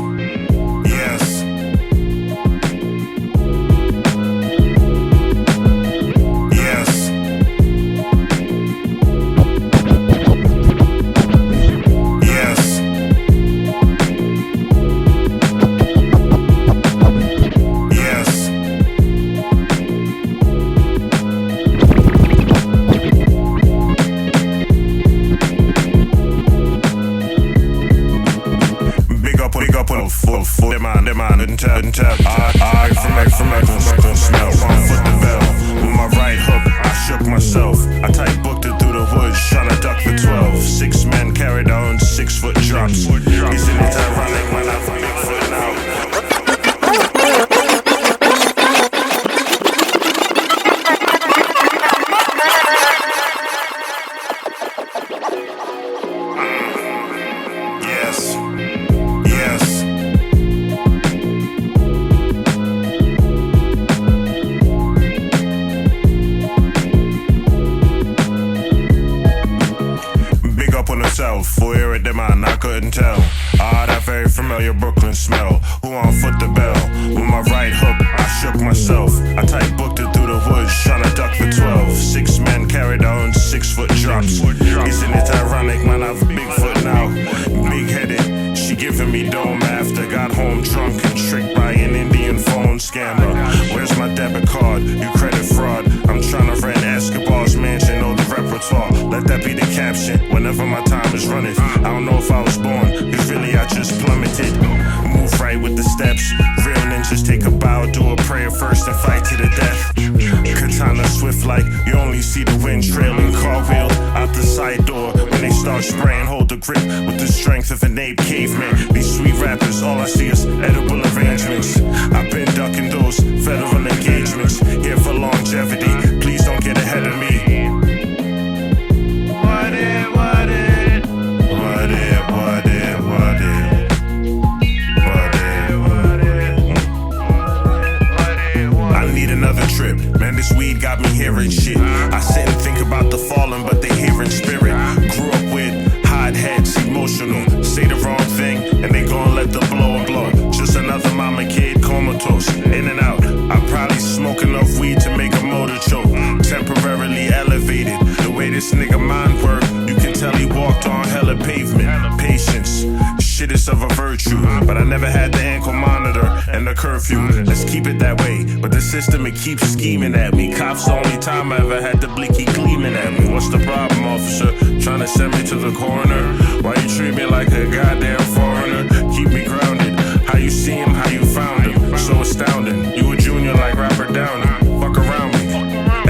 Tap. I from smell. One foot the bell. With my right hook, I shook myself. I tight booked it through the woods, tryna duck for 12. 6 men carried on 6-foot drops. Isn't it ironic when I'm Bigfoot now? Where at them I couldn't tell. Ah, that very familiar Brooklyn smell. Who on foot the bell? With my right hook, I shook myself. I tight booked it through the woods, tryna duck for 12. 6 men carried on 6-foot drops. Isn't it ironic, man? I've Bigfoot now. Big headed, she giving me dome after. Got home drunk and tricked by an Indian phone scammer. Where's my debit card? You credit fraud. I'm tryna rent Escobar's mansion, know the repertoire. Let that be the caption whenever my time is running. I don't know if I was born, cause really I just plummeted. Move right with the steps. Real ninjas take a bow, do a prayer first and fight to the death. Katana swift like you only see the wind trailing. Cartwheel out the side door when they start spraying. Hold the grip with the strength of an ape caveman. These sweet rappers, all I see is edible arrangements. I've been ducking those federal engagements. Here for longevity, please don't get ahead of me. Another trip, man, this weed got me hearing shit. I sit and think about the fallen, but they hear in spirit. Grew up with hot heads, emotional. Say the wrong thing, and they gon' let the blower blow. Just another mama kid, comatose, in and out. I probably smoke enough weed to make a motor choke. Temporarily elevated, the way this nigga mind work, you can tell he walked on hella pavement. Patience, shit is of a virtue, but I never had the ankle monitor and the curfew. Let's keep it that way, but the system, it keeps scheming at me. Cops the only time I ever had the blicky gleaming at me. What's the problem, officer? Trying to send me to the coroner? Why you treat me like a goddamn foreigner? Keep me grounded. How you see him, how you found him. So astounding. You a junior like Robert Downey. Fuck around me.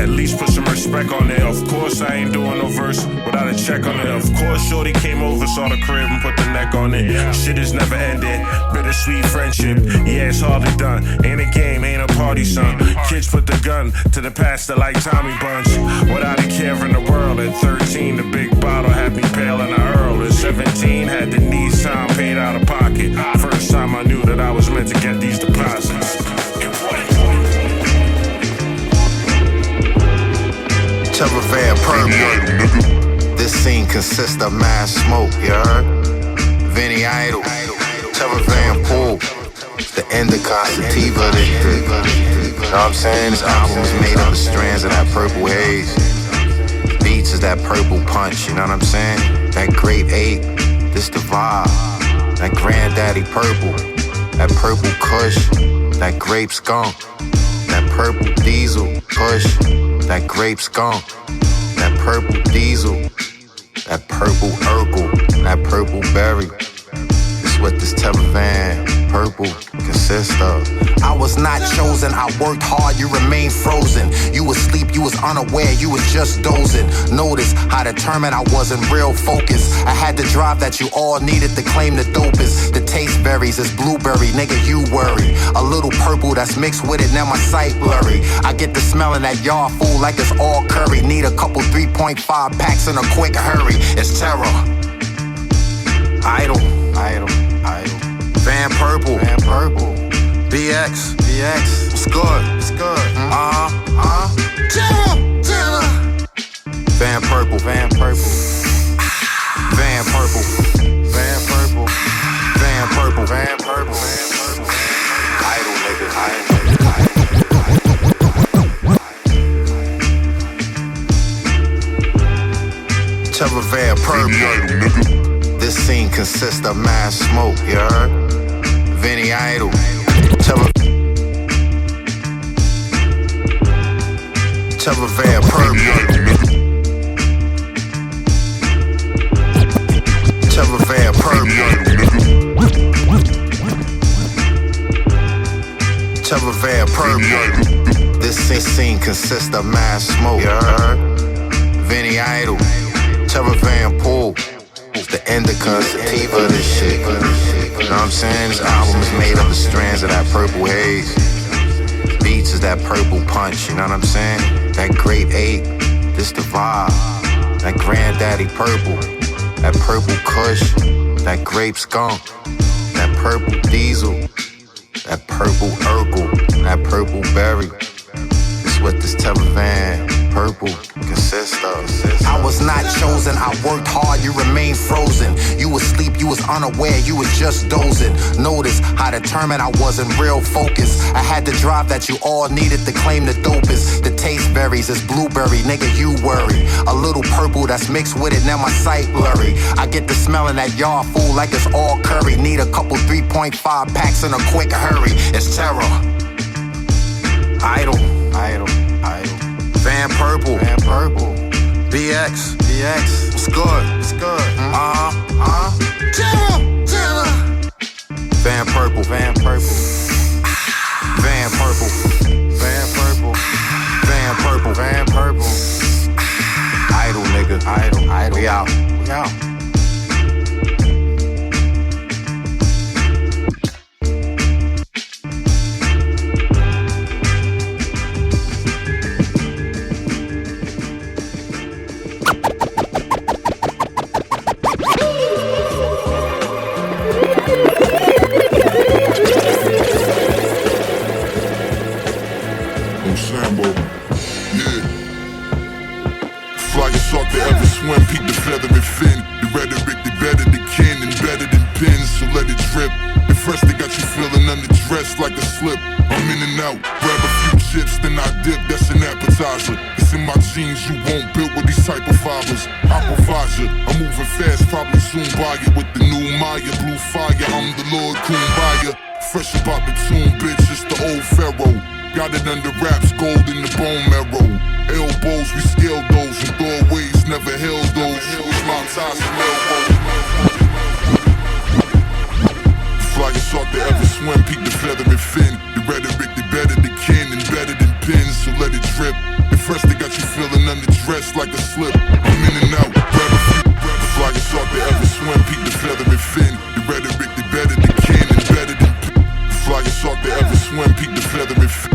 At least put some respect on it. Of course I ain't doing no verse without a check on it. Of course shorty came over, saw the crib and put the neck on it. Shit is never ended. Bittersweet friendship. Yeah, it's hardly done. Ain't a game, ain't a party, son. Kids put the gun to the pastor like Tommy Bunch. Without a care in the world. At 13, the big bottle had me pale in the Earl. At 17, had the needs time paid out of pocket. First time I knew that I was meant to get these deposits. Trevor Van Purple. This scene consists of mass smoke, you heard? Vinny Idol, Trevor Van Pooh, the indica sativa, this shit. You know what I'm saying? This album was made up of strands of that purple haze. Beats is that purple punch, you know what I'm saying? That grape ape, this the vibe. That granddaddy purple, that purple kush, that grape skunk, that purple diesel push. That grape skunk, that purple diesel, that purple Urkel, that purple berry. It's what this Van Purple consists of. I was not chosen, I worked hard, you remain frozen. You was asleep, you was unaware, you was just dozing. Notice how determined I wasn't real focused. I had the drive that you all needed to claim the dopest. The taste berries is blueberry, nigga, you worry. A little purple that's mixed with it, now my sight blurry. I get the smelling that y'all fool like it's all curry. Need a couple 3.5 packs in a quick hurry. It's terror. Idol. Van Purple. BX. What's good? Van Purple. Idol, nigga. Trevor Van Purple. This scene consists of mass smoke, you heard? Vinny Idol. Trevor Van Purple. Trevor Van Purple. This scene consists of mass smoke, you heard? Vinny Idol. Trevor Van Pooh. The indica sativa, this shit. You know what I'm saying? This album is made up of strands of that purple haze. Beats is that purple punch, you know what I'm saying? That grape ape, this the vibe. That granddaddy purple, that purple kush, that grape skunk, that purple diesel, that purple Urkel, that purple berry. It's what this Van Purple consist of. I was not chosen, I worked hard, you remained frozen. You was asleep, you was unaware, you was just dozing. Notice how determined I wasn't real focused. I had the drive that you all needed to claim the dopest. The taste berries is blueberry, nigga, you worry. A little purple that's mixed with it, now my sight blurry. I get the smelling that yard food like it's all curry. Need a couple 3.5 packs in a quick hurry. It's terror. Idol. Van Purple. BX. What's good? Terror. Van Purple. Idol, nigga. We out. Nosambo, yeah. Flyest off to ever swim, peak the feather and fin. The rhetoric, the better the kin and better than pins, so let it drip. The fresh they got you feeling underdressed like a slip. I'm in and out, grab a few chips, then I dip, that's an appetizer. It's in my genes, you won't build with these type of fibers. I provide you, I'm moving fast, probably soon buy it with the new Maya, blue fire, I'm the Lord Kumbaya. Fresh about the tune, bitch, it's the old pharaoh. Got it under wraps, gold in the bone marrow. Elbows, we scaled those, and doorways never held those. It's my ties and elbows. Flyest off to ever swim, peak the feather and fin. The rhetoric, the better the kin and better than pins, so let it drip. The fresh they got you feeling underdressed like a slip. I'm in and out, grab a few. Flyest off to ever swim, peak the feather and fin. The rhetoric, the better the kin and better than pins. Flyest off to ever swim, peak the feather and fin.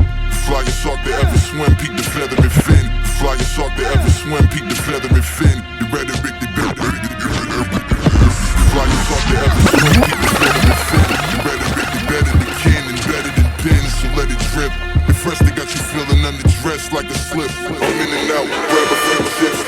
Flyest off to ever swim, peak the feather and fin. Flyest off to ever swim, peak the feather and fin. The rhetoric, the better. Flyest off to ever swim, peak the feather and fin. The rhetoric, the better the kin and better than pins, so let it drip. The fresh they got you feeling underdressed like a slip. I'm in and out, grab a few chips.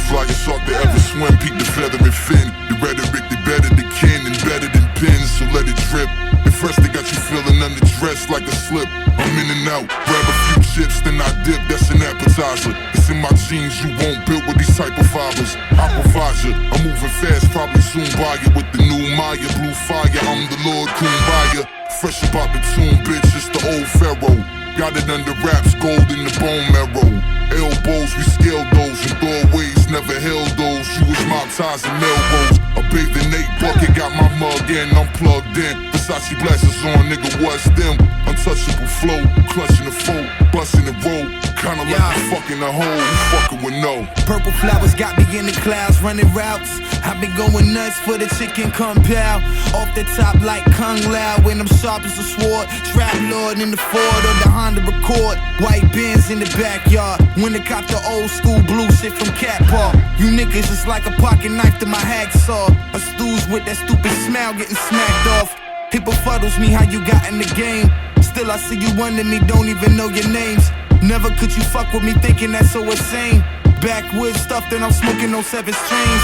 Flyest off to ever swim, peak the feather and fin. The rhetoric, the better the kin and better than pins, so let it drip. The fresh they got you feeling underdressed like a slip. I'm in and out, grab a few chips, then I dip, that's an appetizer. It's in my genes, you won't build with these type of fibers. I provide you, I'm moving fast, probably soon buy it with the new Maya, blue fire, I'm the Lord Kumbaya. Fresh about the tune, bitch, it's the old pharaoh. Got it under wraps, gold in the bone marrow. Elbows, we scaled those, and doorways never held those. You was my ties and elbows. A bathing 8 bucket, got my mug in, I'm plugged in. Versace glasses on, nigga, what's them? Untouchable flow, clutching the foe, busting the road. Kinda like you fucking a hoe, you fucking with no. Purple flowers got me in the clouds, running routes. I've been going nuts for the chicken compound. Off the top like Kung Lao, when I'm sharp as a sword. Trap lord in the Ford or the Honda Accord. White Benz in the backyard. When they cop the old school blue shit from Cat Paw. You niggas just like a pocket knife to my hacksaw. A stooge with that stupid smile getting smacked off. It befuddles me how you got in the game. Still I see you under me, don't even know your names. Never could you fuck with me thinking that's so insane. Backwoods stuff that I'm smoking on 7 strains.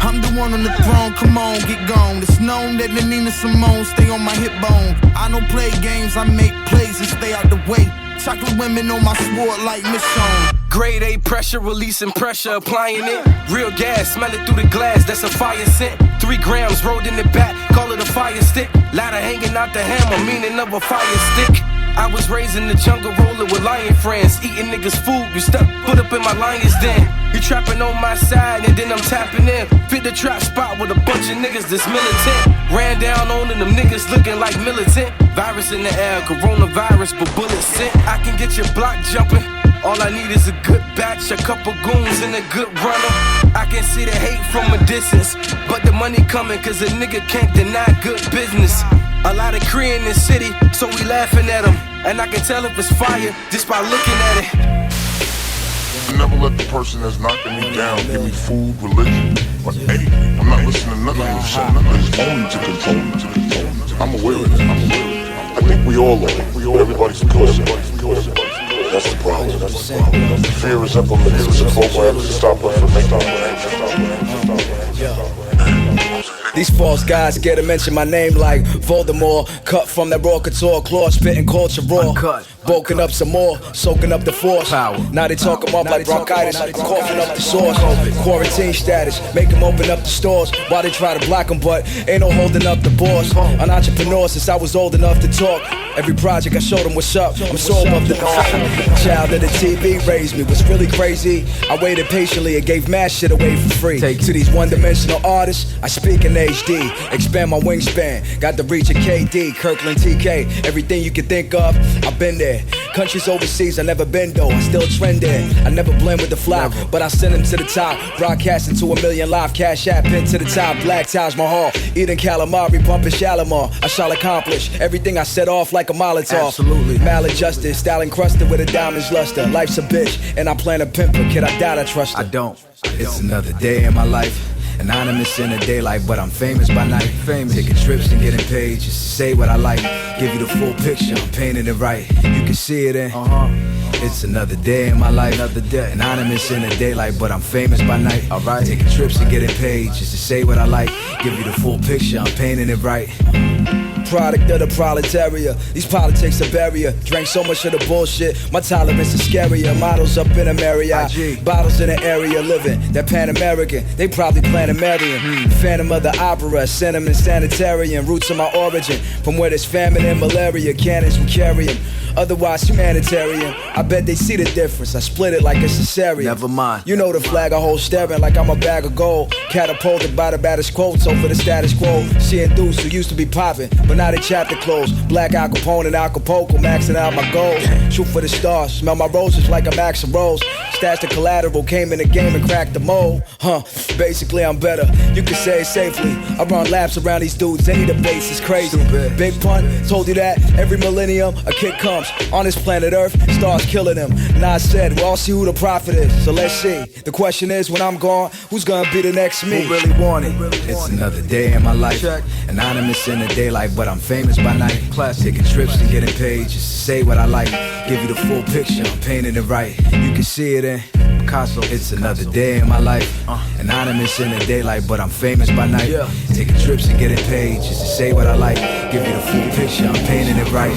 I'm the one on the throne, come on, get gone. It's known that the Nina Simone stay on my hip bone. I don't play games, I make plays and stay out the way. Chocolate women on my sword like Michonne. Grade A pressure, releasing pressure, applying it. Real gas, smell it through the glass, that's a fire scent. 3 grams rolled in the back, call it a fire stick. Ladder hanging out the hammer, meaning of a fire stick. I was raised in the jungle rolling with lion friends. Eating niggas food, you step, put up in my lion's den. You trapping on my side and then I'm tapping in. Fit the trap spot with a bunch of niggas that's militant. Ran down on them niggas looking like militant. Virus in the air, coronavirus, but bullets sent. I can get your block jumping. All I need is a good batch, a couple goons and a good runner. I can see the hate from a distance, but the money coming cause a nigga can't deny good business. A lot of Kree in this city, so we laughing at them. And I can tell if it's fire just by looking at it. never let the person that's knocking me down give me food, religion, or anything. I'm not listening to none of this shit. None of this only to control me. I'm aware of it. I think we all are. Everybody's close. That's the problem. Fear is implemented as a program to stop us from making These false guys get to mention my name like Voldemort. Cut from that raw couture, claw spitting culture raw. Bulking up some more, soaking up the force. Now they talk them up like bronchitis, coughing up the source. Quarantine status, make them open up the stores while they try to block them, but ain't no holding up the boss. An entrepreneur since I was old enough to talk. Every project I showed them what's up, I'm so above the norm. Child of the TV raised me, what's really crazy, I waited patiently and gave mad shit away for free. To these one-dimensional artists, I speak in HD, expand my wingspan, got the reach of KD, Kirkland, TK, everything you can think of, I've been there. Countries overseas, I never been though, I still trend there. I never blend with the flock, but I send them to the top. Broadcasting to 1 million live, cash app, pin to the top. Black Taj Mahal, eating calamari, pumping Shalimar. I shall accomplish everything I set off like a Molotov. Absolutely. Maladjusted, style encrusted with a diamond's luster. Life's a bitch, and I plan to pimp her. Kid, I doubt I trust her. I don't. It's another day in my life. Anonymous in the daylight, but I'm famous by night. Famous. Taking trips and getting paid just to say what I like. Give you the full picture, I'm painting it right. You can see it in. It's another day in my life. Another day. Anonymous in the daylight, but I'm famous by night. Alright. Taking trips and getting paid just to say what I like. Give you the full picture, I'm painting it right. Product of the proletariat. These politics are barrier. Drank so much of the bullshit, my tolerance is scarier. Models up in a Marriott, bottles in the area living. That Pan-American, they probably plan to marry him. Phantom of the Opera, sentiment sanitarian. Roots of my origin, from where there's famine and malaria. Cannons will carry him. Otherwise humanitarian. I bet they see the difference. I split it like a cesarean. Never mind. You know the flag I hold staring like I'm a bag of gold. Catapulted by the baddest quotes over the status quo. Seeing dudes who used to be popping, but now they chapter closed. Black Al Capone and Acapulco, maxing out my goals. Shoot for the stars, smell my roses like a Max and Rose. Stashed the collateral, came in the game and cracked the mold. Basically I'm better, you can say it safely. I run laps around these dudes, any debates is crazy. Big pun, told you that every millennium a kid comes. On this planet Earth, stars killing them. Nas said, we'll all see who the prophet is. So let's see. The question is, when I'm gone, who's gonna be the next me? Who really want it? It's another day in my life. Anonymous in the daylight, but I'm famous by night. Taking trips and getting paid just to say what I like. Give you the full picture, I'm painting it right. You can see it in Picasso. It's another day in my life. Anonymous in the daylight, but I'm famous by night. Taking trips and getting paid just to say what I like. Give you the full picture, I'm painting it right.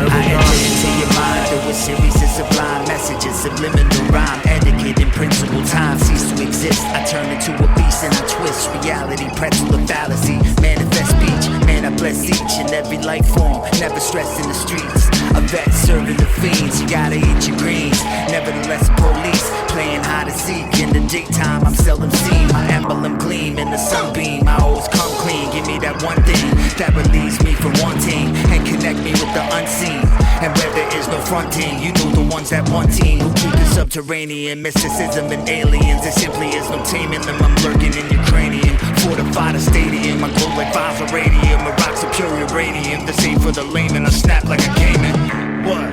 I enter into your mind through a series of sublime messages, subliminal rhyme, etiquette and principle. Time cease to exist. I turn into a beast and I twist reality, pretzel of fallacy. Manifest speech, man I bless each and every life form. Never stressed in the streets. A vet serving the fiends, you gotta eat your greens. Nevertheless, police playing hide and seek. In the daytime, I'm seldom seen. My emblem gleam in the sunbeam. My O's come clean. Give me that one thing that relieves me from wanting and connect me with the unseen. And where there is no fronting, you know the ones that want team who keep it subterranean. Mysticism and aliens, there simply is no taming them. I'm lurking in your cranium. Fortify the stadium, I glow like vibes of radium. My rocks are pure uranium. The same for the layman, I snap like a caiman. What?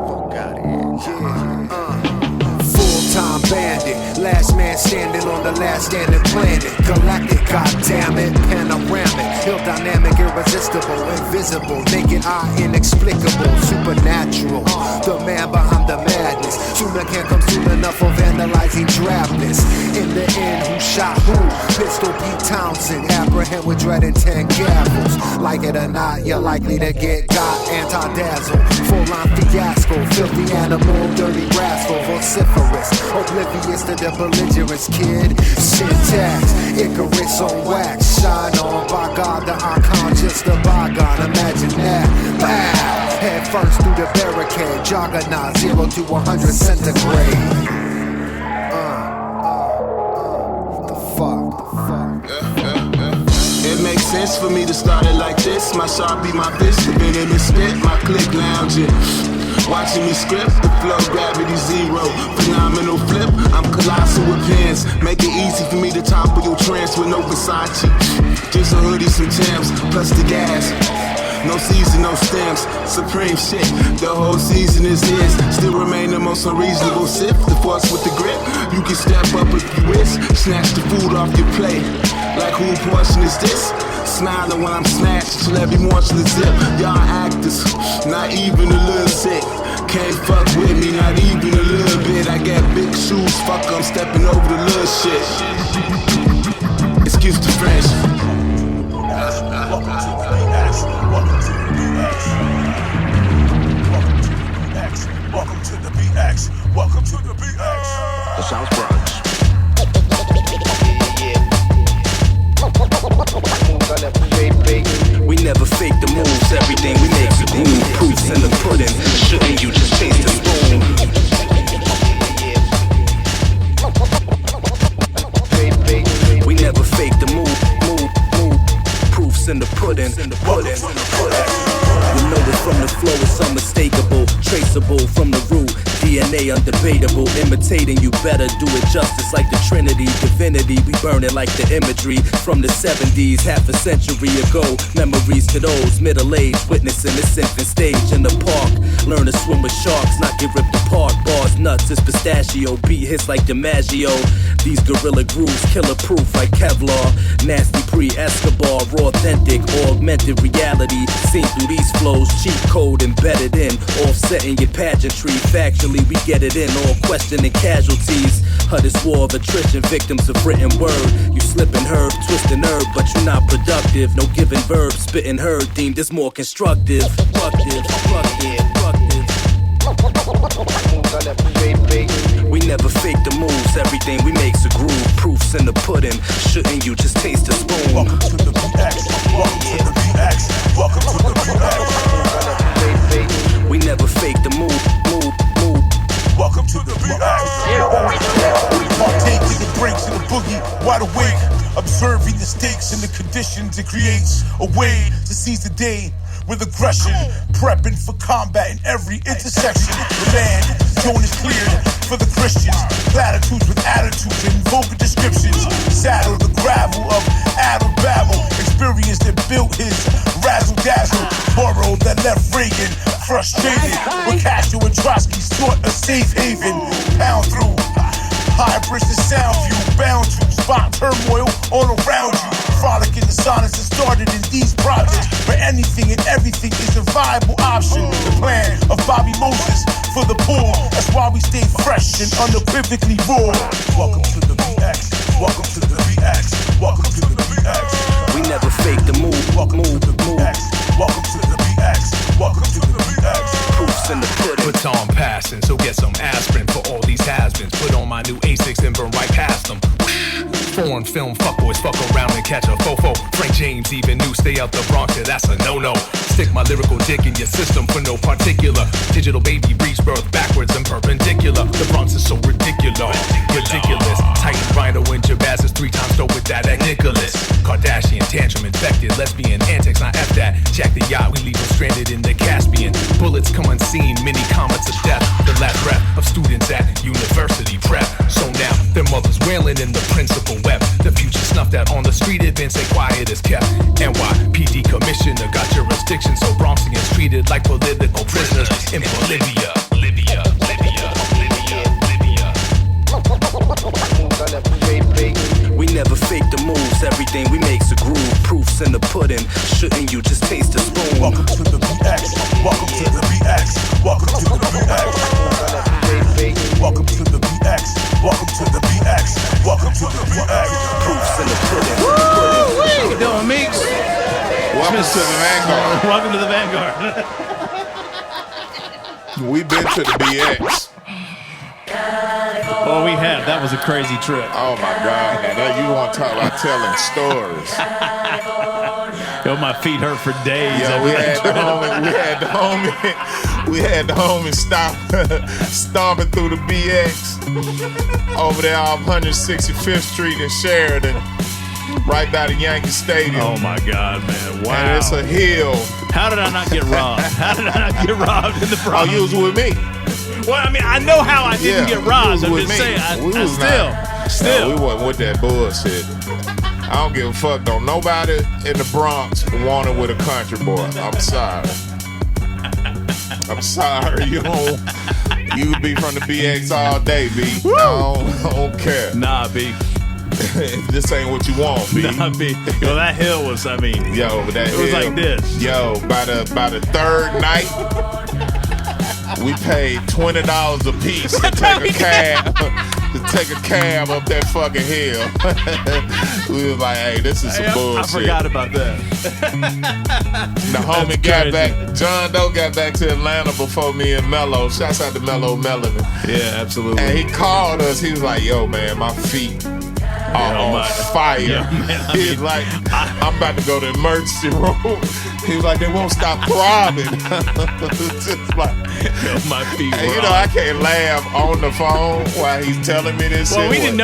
Fuck out of here. Full-time bandit, last man standing on the last standing planet. Galactic, goddammit, panoramic, ill dynamic, irresistible, invisible, naked eye, inexplicable, supernatural. The man behind the madness. Sooner can't come soon enough for vandalizing drabness. In the end, who shot who? Pistol Pete Townsend, apprehend with dread and 10 gavels. Like it or not, you're likely to get got. Anti-dazzle, full-on fiasco, filthy animal, dirty rascal, vociferous, oblivious to the belligerence, kid. Syntax, Icarus on wax, shine on by God, the unconscious, the bygone. Imagine that, bow. Head first through the barricade, juggernaut, 0 to 100 centigrade. It makes sense for me to start it like this. My Sharpie, my fist, the been in the spit, my click lounging. Watching me script, the flow, gravity zero. Phenomenal flip, I'm colossal with pens. Make it easy for me to topple your trance with no Versace. Just a hoodie, some Timbs, plus the gas. No season, no stems, supreme shit. The whole season is his. Still remain the most unreasonable sip. The force with the grip. You can step up if you wish. Snatch the food off your plate. Like who portion is this? Smiling when I'm smashed till every morsel is zip. Y'all actors, not even a little sick. Can't fuck with me, not even a little bit. I got big shoes, fuck, I'm stepping over the little shit. Excuse the French. Welcome to the BX. Welcome to the BX. Welcome to the BX. Welcome to the BX. The South Bronx. We never fake the moves, everything we make a groove. Proofs in the pudding, shouldn't you just taste the spoon? We never fake the move. Proofs in the pudding. You know it from the flow, it's unmistakable, traceable from the root. DNA undebatable, imitating you better do it justice like the Trinity, divinity. We burn it like the imagery from the 70s, half a century ago. Memories to those middle-aged witnessing this infant stage in the park. Learn to swim with sharks, not get ripped apart. Bars nuts, it's pistachio, beat hits like DiMaggio. These gorilla grooves, killer proof like Kevlar. Nasty pre-Escobar, raw authentic, augmented reality. Seen through these flows, cheat code embedded in, offsetting your pageantry. Factually, we get it in, all questioning casualties. This war of attrition, victims of written word. You slipping herb, twisting herb, but you're not productive. No giving verb, spitting herd, deemed as more constructive. We never fake the moves, everything we make's a groove. Proofs in the pudding, shouldn't you just taste the spoon? Welcome to the BX. Welcome to the BX. Welcome to the BX. We never fake the move. Welcome to the BX. Taking the breaks in the boogie, wide awake, observing the stakes and the conditions it creates. A way to seize the day with aggression, prepping for combat in every intersection. The land zone is cleared for the Christians. Platitudes with attitudes and vulgar descriptions. Saddle the gravel of Adam Babel. Experience that built his razzle-dazzle. Burrow that left Reagan frustrated. When Castro and Trotsky sought a safe haven. Pound through high-bridge to sound view. Bound to spot turmoil all around you. Frolic in the sonnets that started in these projects, where anything and everything is a viable option. The plan of Bobby Moses for the poor. That's why we stay fresh and unequivocally raw. Welcome to the BX. Welcome to the BX. Welcome to the BX. We never fake the move. Welcome to the BX. Welcome to the BX. Welcome to the BX. Proofs in the pudding. Baton passing, so get some aspirin for all these has-beens. Put on my new Asics and burn right past them. Foreign film fuckboys fuck around and catch a fofo. Frank James even knew stay out the Bronx, yeah, that's a no-no. Stick my lyrical dick in your system for no particular. Digital baby reach birth backwards and perpendicular. The Bronx is so ridiculous. Titan Rhino and Jabaz is 3 times dope with that at Nicholas. Kardashian tantrum infected, lesbian antics, not F that. Jack the yacht, we leave them stranded in the Caspian. Bullets come unseen, mini comets of death. The last breath of students at university prep. So now their mothers wailing in the principal web. The future snuffed out on the street, it been say quiet is kept. NYPD commissioner got jurisdiction, so Bronxians treated like political prisoners in Bolivia. We never fake the moves, everything we make's a groove. Proofs in the pudding, shouldn't you just taste the spoon? Welcome to the BX. Welcome to the BX. Welcome to the BX. Welcome to the BX. Welcome to the BX. Welcome to the BX. Proofs in the pudding. How you doing, Meeks? Welcome to the Vangard. Welcome to the Vangard. We've been to the BX. Oh, we have. That was a crazy trip. Oh my God! Now you want to talk about telling stories? Yo, my feet hurt for days. Yeah, we had the homie stomping through the BX over there off 165th Street in Sheridan, right by the Yankee Stadium. Oh my God, man! Wow, and it's a hill. How did I not get robbed? How did I not get robbed in the Bronx? Oh, you was with me. Well, I mean, I know how I didn't get robbed. I'm just saying, Still. still. No, we wasn't with that bullshit. I don't give a fuck. Don't nobody in the Bronx want it with a country boy. I'm sorry. I'm sorry. You be from the BX all day, B. I don't care. Nah, B. This ain't what you want, B. Nah, B. Yo, that hill was, I mean, yo, that it was like this. Yo, by the third night, we paid $20 a piece to take a cab. To take a cab up that fucking hill. We was like, hey, this is some bullshit. I forgot about that. The homie got back, John Doe got back to Atlanta before me and Mello. Shouts out to Mello Melanin. Yeah, absolutely. And he called us. He was like, yo, man, my feet are on fire. Yeah, man, He's like, I'm about to go to the emergency room. He was like, they won't stop throbbing. Just like, yo, my feet and you know, I can't laugh on the phone while he's telling me this shit. Well, we didn't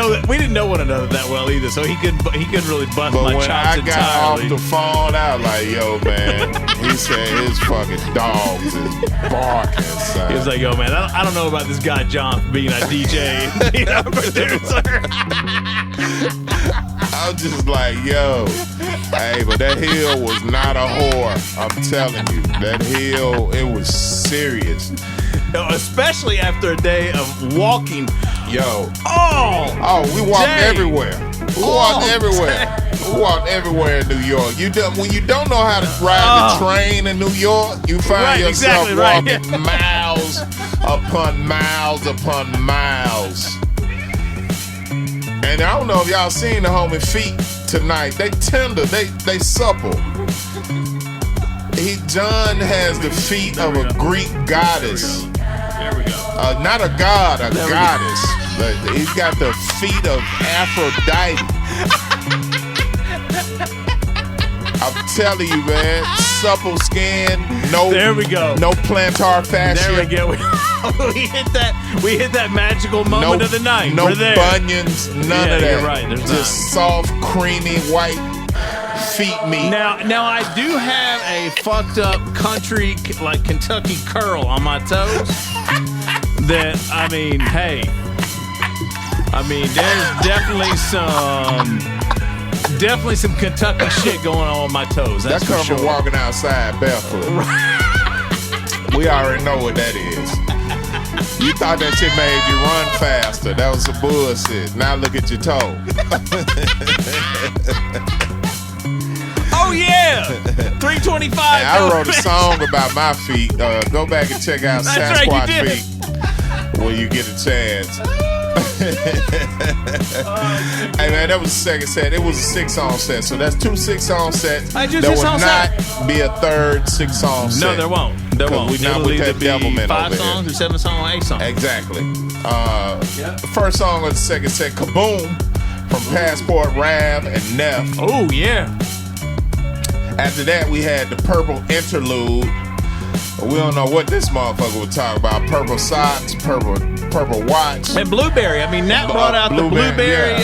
know one another that well either, so he couldn't really bust but my chops entirely. But when I got off the phone, I was like, yo, man, he said his fucking dogs is barking, son. He was like, yo, man, I don't know about this guy John being a DJ, you know, producer. I was just like, yo, hey, but that hill was not a whore. I'm telling you, that hill, it was serious. Yo, especially after a day of walking. Yo. Oh, we walked day. everywhere. We walked everywhere. We walked everywhere in New York. When you don't know how to ride the train in New York, you find yourself walking miles upon miles upon miles. And I don't know if y'all seen the homie feet tonight. They tender, they supple. John has the feet of a Greek goddess. There we go. Not a god, a goddess. He's got the feet of Aphrodite. I'm telling you, man. Supple skin, there we go. No plantar fascia. There we go. We hit that magical moment of the night. No bunions, none of that. You're right. There's just soft, creamy, white feet meat. Now I do have a fucked up country like Kentucky curl on my toes. That there's definitely some Kentucky shit going on with my toes. That's that comes from walking outside barefoot. We already know what that is. You thought that shit made you run faster. That was some bullshit. Now look at your toe. Oh yeah, 325. I wrote a song about my feet. Go back and check out Sasquatch Feet when you get a chance. Hey man, that was the second set. It was a 6-song set, so that's 2 6-song sets. There will not be a third 6-song set. No, there won't. There won't. We not with that Devilman 5 over songs here. or 7 songs or 8 songs. Exactly. The first song of the second set, Kaboom, from Passport, Rav, and Nef. Oh yeah. After that, we had the Purple Interlude. We don't know what this motherfucker would talk about. Purple socks, purple watch. And Blueberry. I mean, Nat brought out the Blueberry,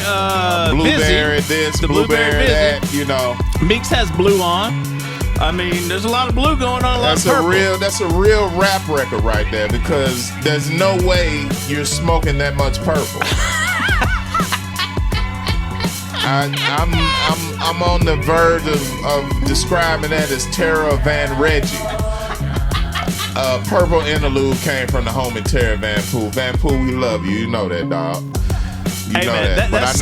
Blueberry busy. this, the Blueberry that, you know. Meeks has blue on. I mean, there's a lot of blue going on. That's a real rap record right there, because there's no way you're smoking that much purple. I'm on the verge of describing that as Terra Van Reggie. Purple Interlude came from the homie Terra Van Pooh. Van Pooh, we love you. You know that, dog. You know that. But I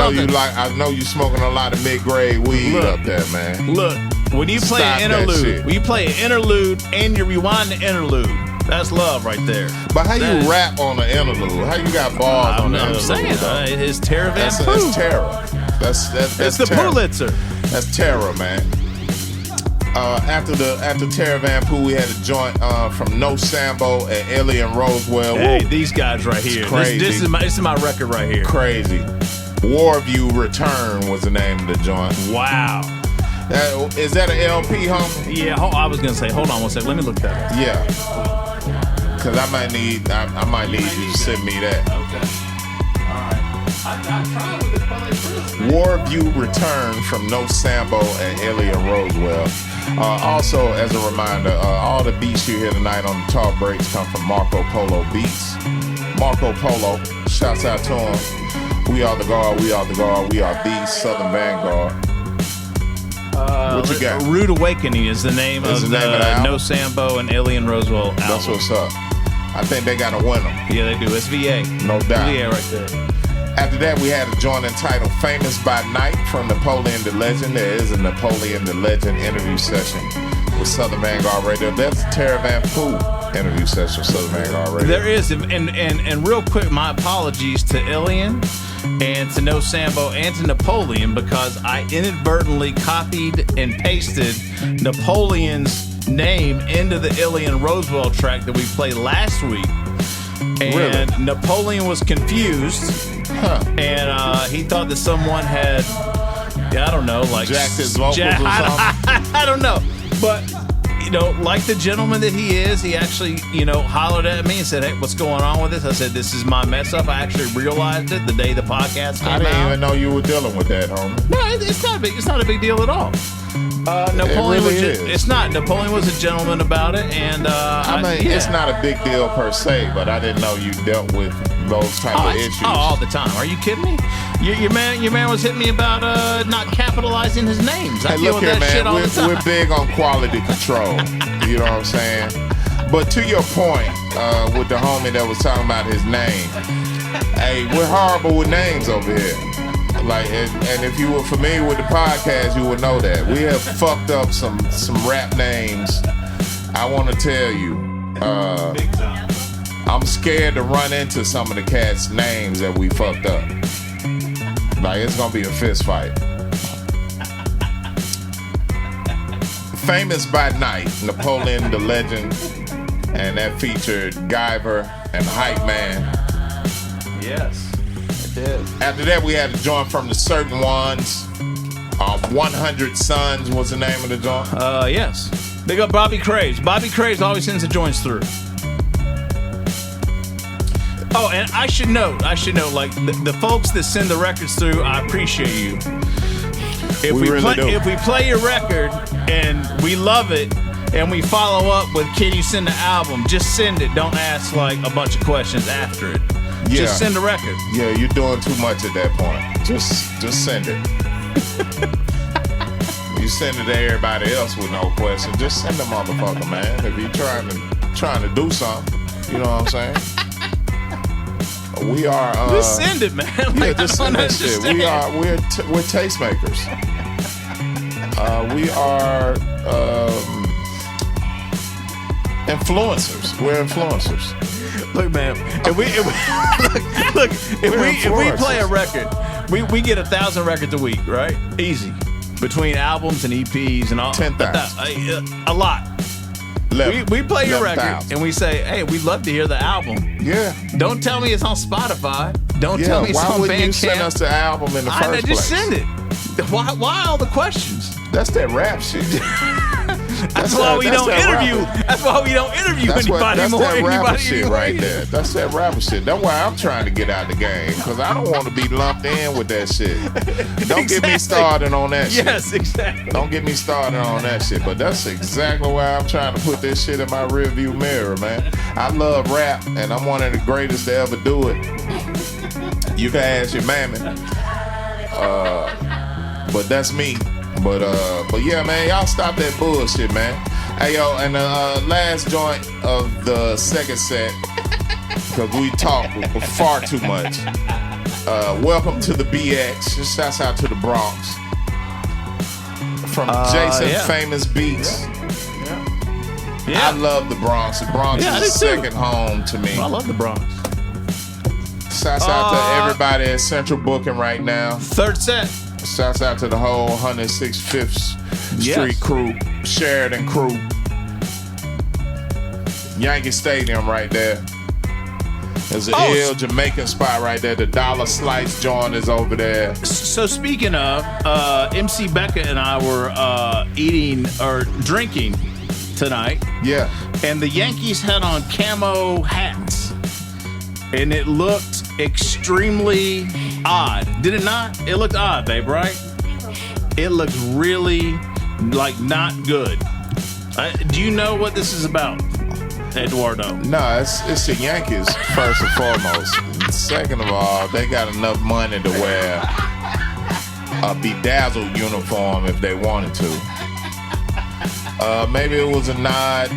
know you smoking a lot of mid-grade weed up there, man. Look, when you play an interlude, and you rewind the interlude, that's love right there. But how you rap on an interlude? How you got bars on the interlude? I'm saying, it's Terra Van Pooh. That's Terra. That's the Pulitzer. That's Terra, man. After Terra Van Pooh, we had a joint from Nosambo and Illien Rosewell. Hey, these guys right here. This is my record right here. Crazy. Warview Return was the name of the joint. Wow. Is that an LP, homie? Yeah, I was gonna say. Hold on one second. Let me look that up. Yeah. Cause I might need you to send me that. Okay. I tried with it. Warview Return from Nosambo and Illien Rosewell. Also, as a reminder, all the beats you hear tonight on the Talk Breaks come from Marco Polo Beats. Marco Polo, shouts out to him. We are the guard, we are the guard, we are the Southern Vanguard. What you got? Rude Awakening is the name of the Nosambo and Illien Rosewell album. That's what's up. I think they got to win them. Yeah, they do. It's VA. No doubt. VA right there. After that, we had a joint entitled Famous by Night from Napoleon the Legend. There is a Napoleon the Legend interview session with Southern Vanguard Radio. That's Tara Van Pooh interview session with Southern Vanguard Radio. There is. And real quick, my apologies to Illien and to Nosambo and to Napoleon because I inadvertently copied and pasted Napoleon's name into the Illien Rosewell track that we played last week. And Really? Napoleon was confused. And he thought that someone had, I don't know, like jacked his vocals or something. I don't know, but like the gentleman that he is, he actually, hollered at me and said, "Hey, what's going on with this?" I said, "This is my mess up." I actually realized it the day the podcast came out. I didn't even know you were dealing with that, homie. No, it's not big. It's not a big deal at all. Napoleon really was. It's not. Napoleon was a gentleman about it, and it's not a big deal per se, but I didn't know you dealt with those type of issues. All the time. Are you kidding me? Your man was hitting me about not capitalizing his names. I Hey, deal look with here, that man. shit all the time. We're big on quality control. You know what I'm saying? But to your point, with the homie that was talking about his name, hey, we're horrible with names over here. Like, and if you were familiar with the podcast, you would know that we have fucked up some rap names. I want to tell you, I'm scared to run into some of the cats' names that we fucked up. Like, it's gonna be a fist fight. Famous by Night, Napoleon the Legend, and that featured Gyver and Hype Man. Yes. After that, we had a joint from the Certain Ones. 100 Sons was the name of the joint. Yes. They got Bobby Craves. Bobby Craves always sends the joints through. Oh, and I should note, like the folks that send the records through, I appreciate you. If we play your record and we love it, and we follow up with, can you send the album? Just send it. Don't ask like a bunch of questions after it. Yeah. Just send the record. Yeah, you're doing too much at that point. Just send it. You send it to everybody else with no question. Just send the motherfucker, man. If you're trying to do something, you know what I'm saying? We are. Just send it, man. Yeah, just send that shit. We're tastemakers. We are influencers. We're influencers. Look, man. If we play a record, we get 1,000 records a week, right? Easy. Between albums and EPs and all. 10,000. A lot. We play your 11, record and we say, hey, we'd love to hear the album. Yeah. Don't tell me it's on Spotify. Don't tell me it's on Bandcamp. Why wouldn't you send us the album in the first place? Just send it. Why all the questions? That's that rap shit. That's why we don't interview. That's why we don't interview anybody more. That's that rapper Anybody shit right there. That's that rapper shit. That's why I'm trying to get out the game, because I don't want to be lumped in with that shit. Don't get me started on that shit. Yes, exactly. Don't get me started on that shit. But that's exactly why I'm trying to put this shit in my rearview mirror, man. I love rap, and I'm one of the greatest to ever do it. You can ask your mammy. But that's me. But yeah, man, y'all stop that bullshit, man. Hey, yo, and the last joint of the second set, because we talked far too much. Welcome to the BX. Shouts out to the Bronx. From Jason Famous Beats. Yeah. I love the Bronx. The Bronx is second home to me. I love the Bronx. Shouts out to everybody at Central Booking right now. Third set. Shouts out to the whole 165th Street crew, Sheridan crew. Yankee Stadium right there. There's an ill Jamaican spot right there. The Dollar Slice joint is over there. So speaking of, MC Becca and I were eating or drinking tonight. Yeah. And the Yankees had on camo hats. And it looked extremely odd. Did it not? It looked odd, babe, right? It looked really, like, not good. Do you know what this is about, Eduardo? No, it's the Yankees, first and foremost. Second of all, they got enough money to where a bedazzled uniform if they wanted to. Maybe it was a nod.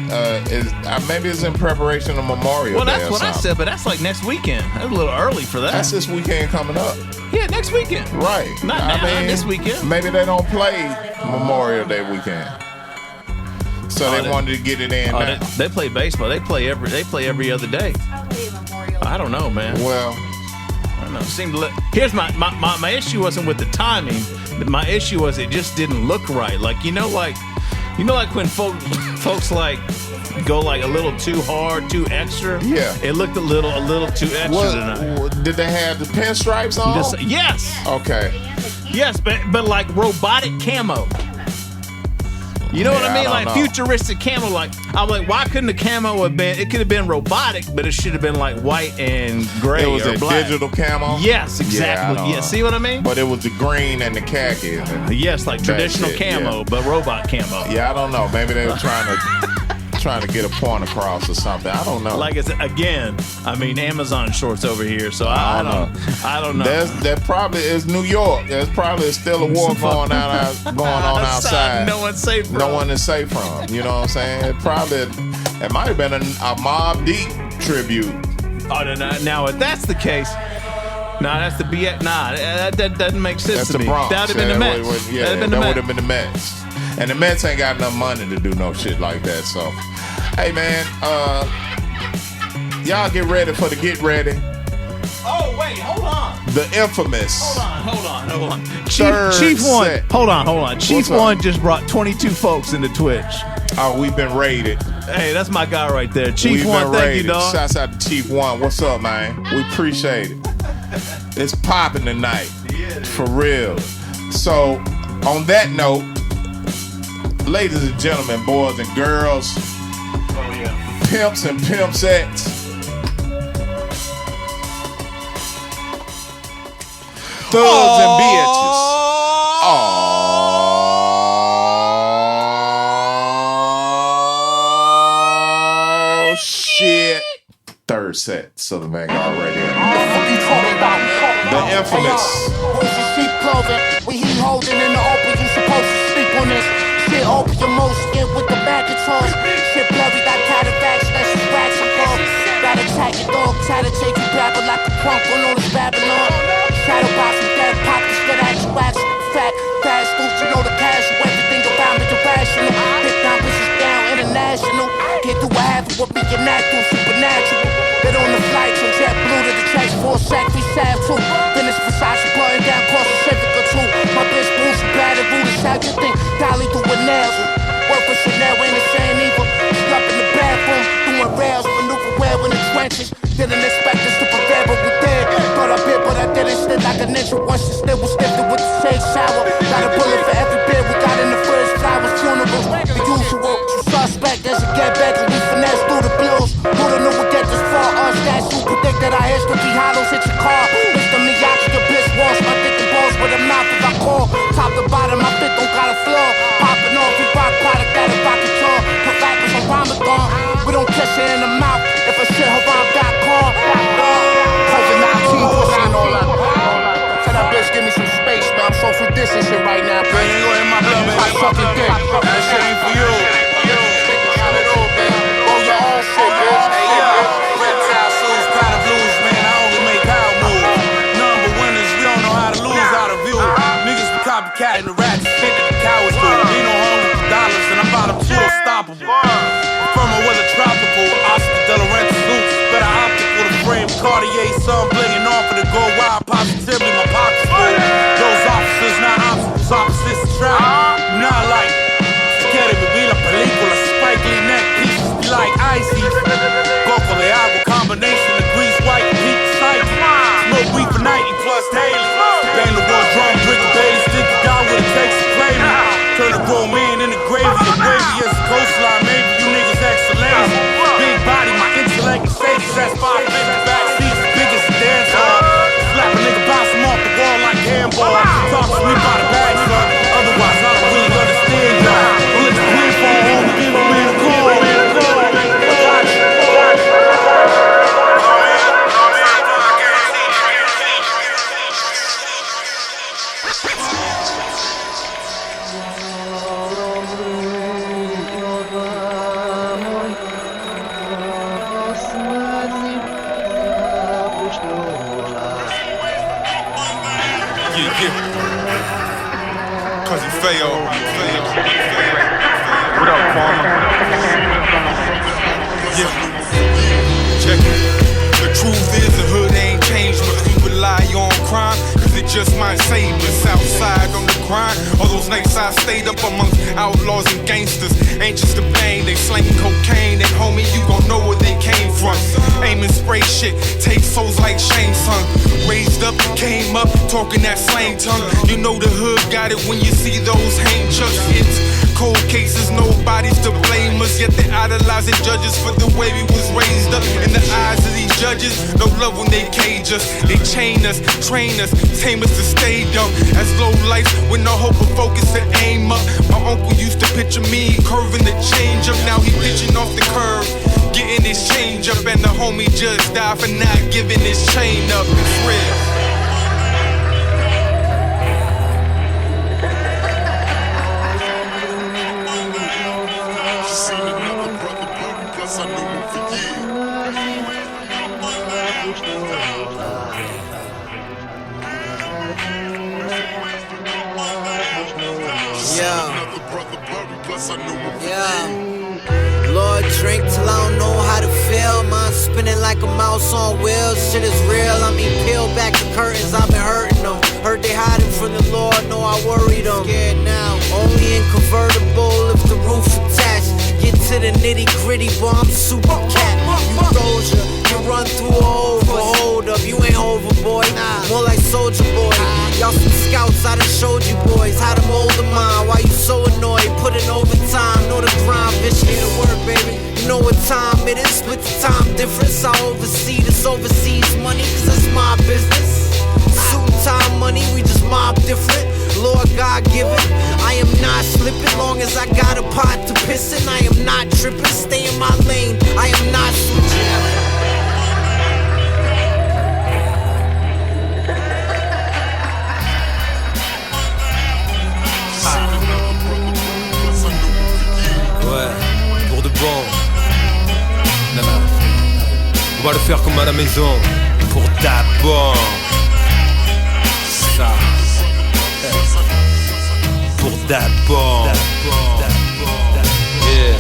Maybe it's in preparation of Memorial Day. Well, that's what I said, but that's like next weekend. That's a little early for that. That's this weekend coming up. Yeah, next weekend. Right. Not this weekend. Maybe they don't play Memorial Day weekend. So they wanted to get it in. They play baseball. They play every other day. I don't know, man. Well, I don't know. Here's my issue wasn't with the timing. My issue was it just didn't look right. Like when folks like go like a little too hard, too extra. Yeah. It looked a little too extra tonight. Did they have the pinstripes on? Yes. Okay. Yes, but like robotic camo. You know what I mean? Like futuristic camo. Like I'm like, why couldn't the camo have been? It could have been robotic, but it should have been like white and gray. It was or a black. digital camo. Yes, exactly. Yeah, see what I mean? But it was the green and the khaki. Yes, like traditional camo, but robot camo. Yeah, I don't know. Maybe they were trying to get a point across or something. I don't know. Like it's again, I mean Amazon shorts over here, so I don't know. That probably is New York. There's probably still a war going on outside. No one's safe from. No one is safe from. You know what I'm saying? It might have been a Mobb Deep tribute. Oh, now if that's the case. That's the BX. That doesn't make sense That's to the me. Bronx. That would have been the Mets. That would have been the Mets. And the Mets ain't got enough money to do no shit like that. So, hey man, y'all get ready for the Get Ready. Oh wait, hold on. The infamous. Hold on. Chief One. Set. Hold on. Chief One just brought 22 folks into Twitch. Oh, we've been raided. Hey, that's my guy right there. Chief One, thank you, dog. Shouts out to Chief One. What's up, man? We appreciate it. It's popping tonight. For real. So, on that note, ladies and gentlemen, boys and girls, pimps and pimpsettes, thugs and bitches. Oh, shit. Third set, Southern Vangard Radio. The infamous. We heat holding in the open, you supposed to sleep on this. Shit open your most skin with the back of toss. Shit blurry, got cataracts, that's just racks and balls. Gotta tag your dog, try to take you babble like a crunk on all this Babylon. Shadow box and dead pop, this get at you wax. Fast food, you know the casual, everything about me irrational. Hit down, bitches down, international. Get through a half of what we can act through, supernatural. Bit on the flights from JetBlue to the chase, 4 sack, we salve too. Finish Versace, putting down cross Pacific or two. My bitch boots, battered, rooted, how you think? Dolly through with nails. Work for Chanel, ain't the same evil. She up in the bathroom, doing rails, maneuver well in the trenches. Didn't expect us to prevail, but we did. Thought I bit, but I didn't slip like a ninja. Once you still was stiffed with the shade shower. Got a bullet for every bit we got in the first flowers, funerals. The usual, you suspect as you get back and we finesse through the blues. Who'da knew we'd get this far? Us that you predict that our heads could be hollows, hit your car. Mr. Miyagi, your bitch wash my dick and balls with a mouth if I call. Top to bottom, my fit don't got a flaw. Popping off, we rock product that if I can talk. Put rappers on Ramadan. We don't kiss it in the mouth. If a shit haram got caught. COVID-19 pushing all that. Tell that bitch, give me some space, man. I'm social distancing right now, bitch. You ain't my blood, baby. I sucking dick. That shit ain't for you. Roll your own shit, bitch. Reptile suits, powder blues, man. I only make how moves. Number winners, we don't know how to lose out of view. Niggas be copycatting the rats, shit that the cowards do. We know hungry for dollars, and I'm about to too unstoppable. From a weather tropical, Oscar De La Renta suits. Better optical to frame Cartier, sun blinging off of the go wild. Positively, my pockets full. Those officers, not obstacles, opposites attract. Not like, forget it, we be la película. Spike Lee neck pieces be like icy. Coco de agua, combination of grease, white, heat, sight. Smoke weed for nightly plus daily. Bang the war drum, drink a Bailey, stick it down what it takes to play me. Turn a grown man into gravy, the gravy is the coastline. Maybe you niggas excellent. Big body, my intellect is safe. That's 5 minutes backseat, biggest dance hall. Slap a nigga, bounce him off the wall like handball. Talk to me about a bag, son. Otherwise, I don't cousin Feo. What up, Krohme? Yeah, check it. The truth is the hood ain't changed, but we rely on crime, cause it just might save us outside on the grind. All those nights I stayed up amongst outlaws and gangsters, ain't just a bang, they slanging cocaine, and homie, you gon' know where they came from. Aim and spray shit, take souls like Shane's son. Raised up, came up, talking that slang tongue. You know the hood got it when you see those hang chucks. It's cold cases, nobody's to blame us, yet they idolizing judges for the way we was raised up. In the eyes of these judges, no love when they cage us. They chain us, train us, tame us to stay dumb. As low lights with no hope of focus to aim up. My uncle used to picture me curving the change up. Now he pitching off the curve, getting his change up. And the homie just died for not giving his chain up. It's real. Lord, drink till I don't know how to feel. Mind spinning like a mouse on wheels. Shit is real, I mean peel back the curtains, I've been hurting them. Heard they hiding from the Lord, no I worried them. Scared now, only in convertible if the roof attached. Get to the nitty gritty, boy, I'm super cat. You doja, you run through a over. Hold up, you ain't over, boy. More like soldier boy. Y'all some scouts, I done showed you boys how to mold a mind. Why you so annoyed? Put in overtime, know the grind, bitch, need to work, baby. You know what time it is, split the time difference. I oversee this overseas money, cause that's my business. Suit and time money, we just mob different. Lord God given, I am not slipping. Long as I got a pot to piss in, I am not tripping. Stay in my lane, I am not switching. Pour de bon. Non, non. On va le faire comme à la maison. Pour d'abord. Ça. Pour d'abord. Yeah.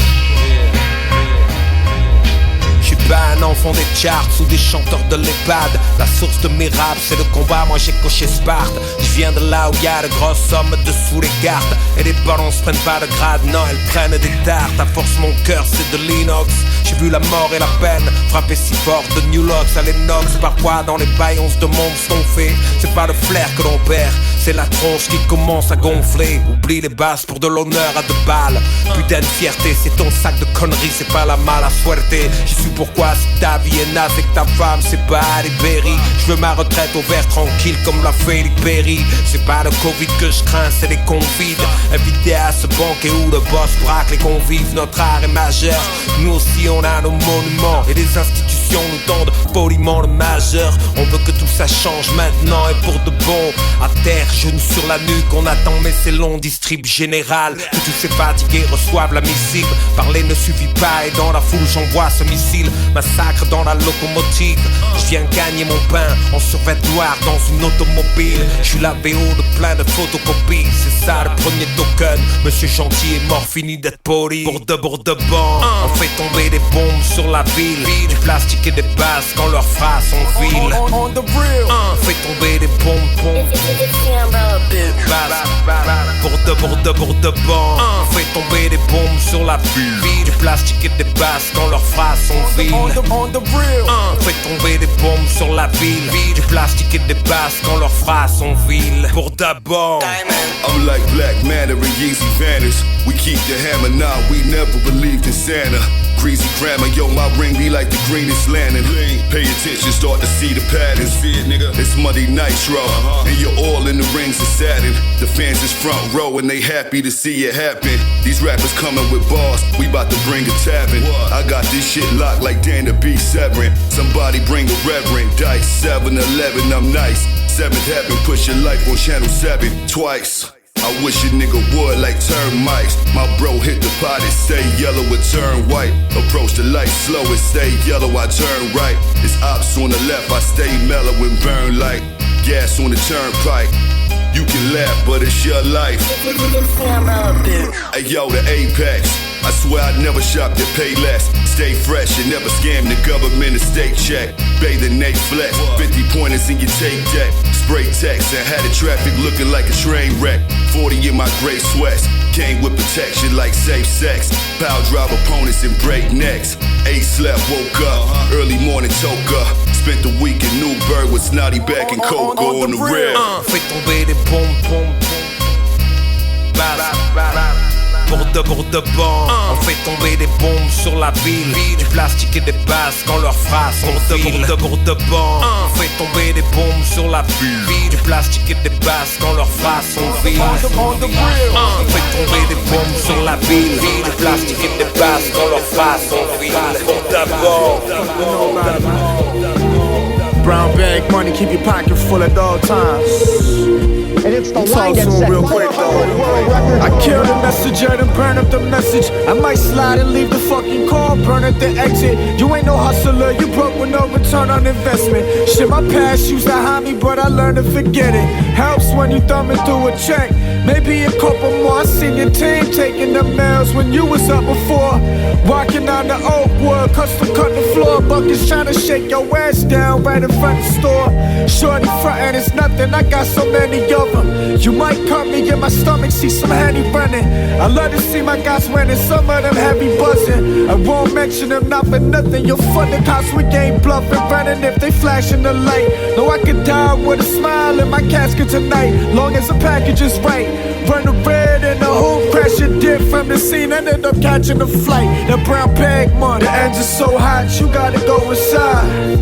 Je suis pas un enfant des charts ou des chanteurs de l'EHPAD. La source de mes raps c'est le combat, moi j'ai coché Sparte. Je viens de là où y'a de grosses sommes dessous les cartes. Et les balances prennent pas de grade, non elles prennent des tartes. À force mon cœur c'est de l'inox. J'ai vu la mort et la peine frapper si fort de New Locks à l'Enox. Parfois dans les bails on se demande ce qu'on fait. C'est pas le flair que l'on perd, c'est la tronche qui commence à gonfler. Oublie les basses pour de l'honneur à 2 balles. Putain de fierté, c'est ton sac de conneries, c'est pas la mala suerte. J'y suis pourquoi si ta vie est naze et que ta femme c'est pas des berry. Je veux ma retraite au vert tranquille comme l'a fait Perry. C'est pas le Covid que je crains, c'est les convives. Invité à ce banquet où le boss braque les convives. Notre art est majeur, nous aussi on a nos monuments. Et les institutions nous tendent poliment le majeur. On veut que tout ça change maintenant et pour de bon. À terre, genoux sur la nuque, on attend mais c'est long, distrib général. Que tous ces fatigués reçoivent la missive. Parler ne suffit pas et dans la foule j'envoie ce missile. Massacre dans la locomotive. Je viens gagner mon pain en survêt noir dans une automobile. Je suis la BO de plein de photocopies. C'est ça le premier token. Monsieur Gentil est mort, fini d'être poli. Pour de bon, on fait tomber des bombes sur la ville. Du plastique et des bases quand leurs phrases sont viles. On fait tomber des bombes. Pour de bon, on fait tomber des bombes sur la ville. Du plastique et des bases quand leurs phrases sont viles. On fait tomber des bombes sur la ville. Du plastique et des bases quand leurs phrases sont viles. Pour d'abord, I'm like Black Matter and Yeezy Vanish. We keep the hammer now, we never believed in Santa. Greasy grammar, yo, my ring be like the greenest lantern. Pay attention, start to see the patterns. It's Monday Nitro, and you're all in the rings of Saturn. The fans is front row and they happy to see it happen. These rappers coming with bars, we bout to bring a tavern. I got this shit locked like Dan to B7. Somebody bring a reverend, dice 7-11, I'm nice. 7th heaven, push your life on channel 7 twice. I wish a nigga would like termites. My bro hit the pot, it stay yellow, it turn white. Approach the light slow, it stay yellow, I turn right. It's ops on the left, I stay mellow and burn like gas on the turnpike. You can laugh, but it's your life. Hey yo, the Apex. I swear I'd never shop to pay less. Stay fresh and never scam the government a state check. Bathe in Nate flex, 50 pointers in your tape deck. Spray text and had the traffic looking like a train wreck. 40 in my gray sweats, came with protection like safe sex. Power drive opponents and break necks. 8 slept, woke up, early morning toka. Spent the week in Newburgh with Snotty Back and Coco on the rail. Fais tomber des bombes, pour de bon. On fait tomber des bombes sur la ville. Du plastique et des bases quand leur phrase on file. Pour de bon. On fait tomber des bombes sur la ville. Du plastique et des bases quand leur phrase on file. On fait tomber des bombes sur la ville. Du plastique et des bases quand leur phrase on file. Pour de bon. Brown bag money, keep your pocket full at all times. And it's the line that's set real quick though. I kill the messenger and burn up the message. I might slide and leave the fucking car, burn at the exit. You ain't no hustler, you broke with no return on investment. Shit, my past used to hide me, but I learned to forget it. Helps when you thumbing through a check. Maybe a couple more. I seen your team taking the mails when you was up before. Walking on the oak wood, custom cut the floor. Buckets trying to shake your ass down right in front of the store. Shorty frontin', it's nothing, I got so many of them. You might cut me in my stomach, see some Henny running. I love to see my guys winning, some of them heavy buzzing. I won't mention them, not for nothing. You'll fund the cops, we ain't bluffing, running if they flashing the light. No, I could die with a smile in my casket tonight, long as the package is right. Run the red and the hoop, crash your dip from the scene, ended up catching the flight. That brown bag money, the engine so hot, you gotta go inside.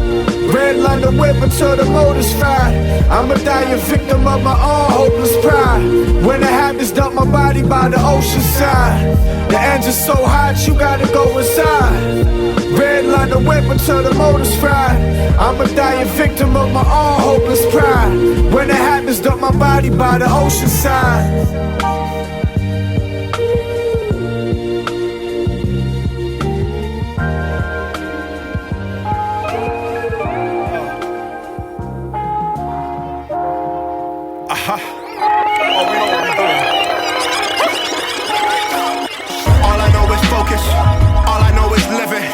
Red line the whip until the motor's fried. I'ma die a victim of my own hopeless pride. When it happens, dump my body by the ocean side. The engine's so hot, you gotta go inside. Red line the whip until the motor's fried. I'ma die a victim of my own hopeless pride. When it happens, dump my body by the ocean side. All I know is living.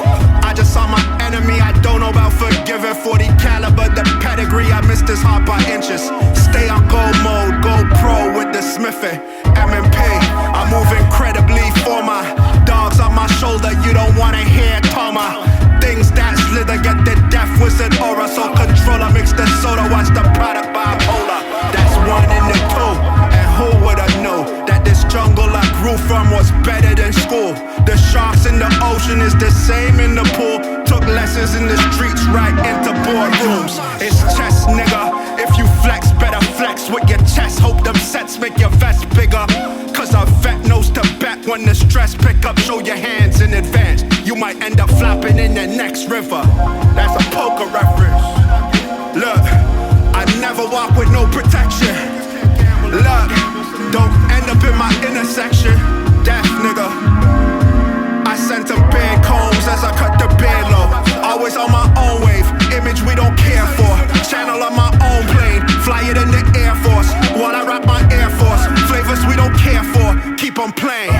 I just saw my enemy, I don't know about forgiving. 40 caliber, the pedigree, I missed this heart by inches. Stay on go mode, go pro with the smithing. M&P, I move incredibly for my dogs on my shoulder. You don't wanna hear Toma. Things that slither get the death wizard aura. So controller, mix the soda, watch the product bipolar. That's one in the two, and who would've known that this jungle I grew from was better than school. The sharks in the ocean is the same in the pool. Took lessons in the streets right into boardrooms. It's chess, nigga. If you flex, better flex with your chest. Hope them sets make your vest bigger. Cause a vet knows to bet when the stress pick up. Show your hands in advance. You might end up flopping in the next river. That's a poker reference. Look, I never walk with no protection. Look, don't end up in my intersection. Death, nigga. I sent them big combs as I cut the bed low. Always on my own wave, image we don't care for. Channel on my own plane, fly it in the Air Force. While I rock my Air Force, flavors we don't care for. Keep on playing,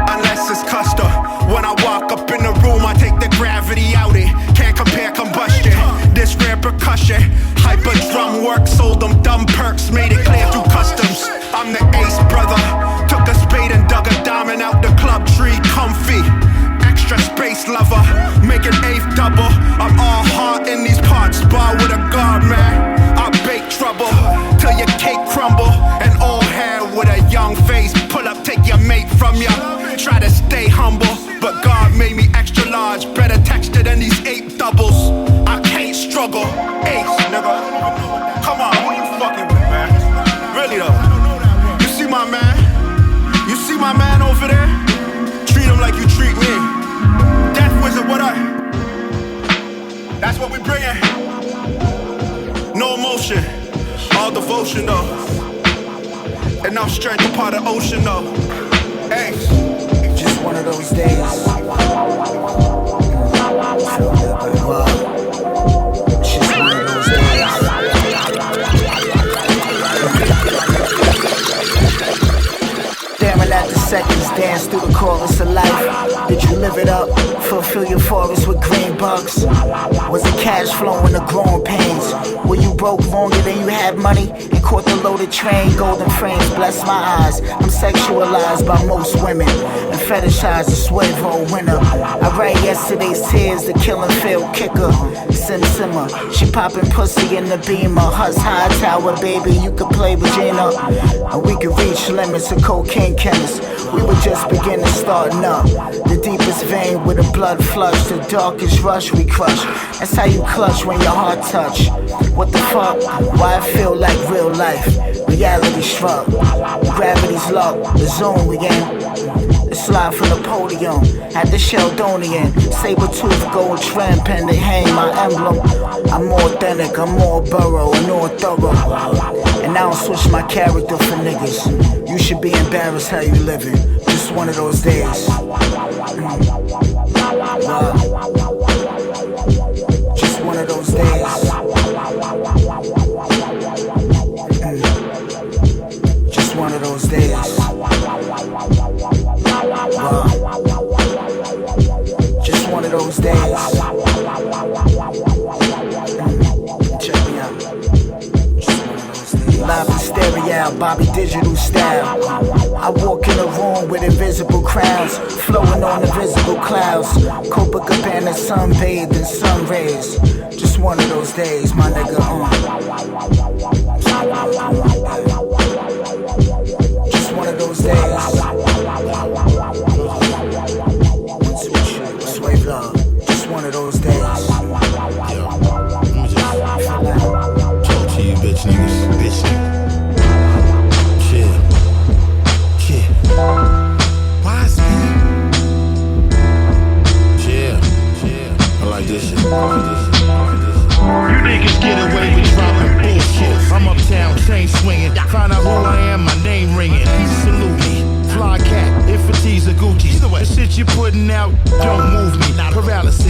unless it's custom. When I walk up in the room, I take the gravity out it. Can't compare combustion, this rare percussion. Hyper drum work, sold them dumb perks. Made it clear through customs, I'm the ace brother. Took a spade and dug a diamond out the club tree, comfy. Extra space lover, make an eighth double. I'm all heart in these parts, bar with a guard, man. I bake trouble till your cake crumble. And all hair with a young face. Pull up, take your mate from ya. Try to stay humble, but God made me extra large. Better texture than these 8 doubles. I can't struggle. Ace, nigga. Come on, who you fucking with, man? Really though. You see my man? You see my man over there? Treat him like you treat me. Death wizard, what up? That's what we bringin'. No emotion, all devotion though. Enough strength to part the ocean though. Hey, just one of those days. Just one of those days. seconds, dance through the chorus of life. Did you live it up? Fulfill your forest with green bucks? Was it cash flowing the growing pains? Were you broke longer than you had money? And caught the loaded train, golden frames, bless my eyes. I'm sexualized by most women and fetishized the Suevo winner. I write yesterday's tears, the killing field kicker. Simmer, she popping pussy in the Beamer. Hus high tower, baby, you could play Regina. And we could reach limits of cocaine chemists. We were just beginning, starting up. The deepest vein with the blood flush, the darkest rush we crush. That's how you clutch when your heart touch. What the fuck? Why I feel like real life? Reality struck. Gravity's luck. The zone we in. The slide from Napoleon. At the Sheldonian. Saber-tooth gold trim pen. They hang my emblem. I'm more authentic. I'm more borough and more thorough. And I don't switch my character for niggas. You should be embarrassed how you living. Just one of those days. Just one of those days. Just one of those days. Just one of those days. Check me out. Live in stereo, Bobby Digital style. I walk in a room with invisible crowds, flowing on invisible clouds. Copacabana sunbathed in sun rays. Just one of those days, my nigga. Just one of those days. Swave love. Just one of those days. Yo, let me just talk to you, bitch niggas. Bitch niggas. Wise man. Yeah. I like this shit. You niggas get away with dropping bullshit. I'm uptown, chain swinging. Find out who I am, my name ringing. Salute me. Fly cat, Iffaties or Gucci's. The shit you putting out don't move me. Paralysis.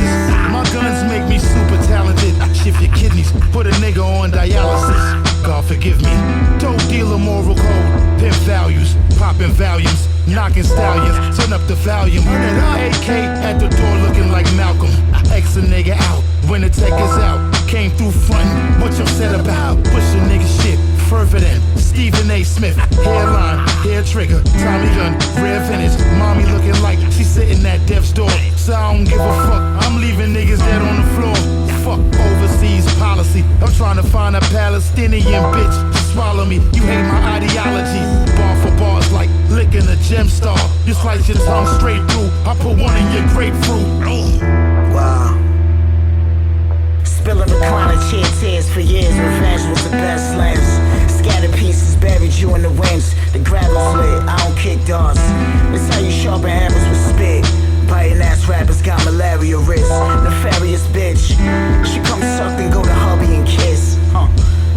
My guns make me super talented. Shift your kidneys, put a nigga on dialysis. God forgive me. Dope dealer, moral code, pimp values, popping volumes, knocking stallions, turn up the volume. AK at the door looking like Malcolm. X a nigga out when the tech is out. Came through front, what you said about? Push a nigga shit further than Stephen A. Smith. Hairline, hair trigger, Tommy gun, rare vintage. Mommy looking like she's sitting at death's door. So I don't give a fuck, I'm leaving niggas dead on the floor. Fuck overseas policy, I'm trying to find a Palestinian bitch to swallow me. You hate my ideology, bar for bars like licking a gem star. You slice your tongue straight through, I put one in your grapefruit. Wow. Spilling recliner chair tears for years. Revenge was the best lens. Scattered pieces buried you in the winds. The gravel's lit, I don't kick darts. That's how you sharpen hammers with spit. Biting ass rappers got malaria wrist. Nefarious bitch. She come suck and go to hubby and kiss.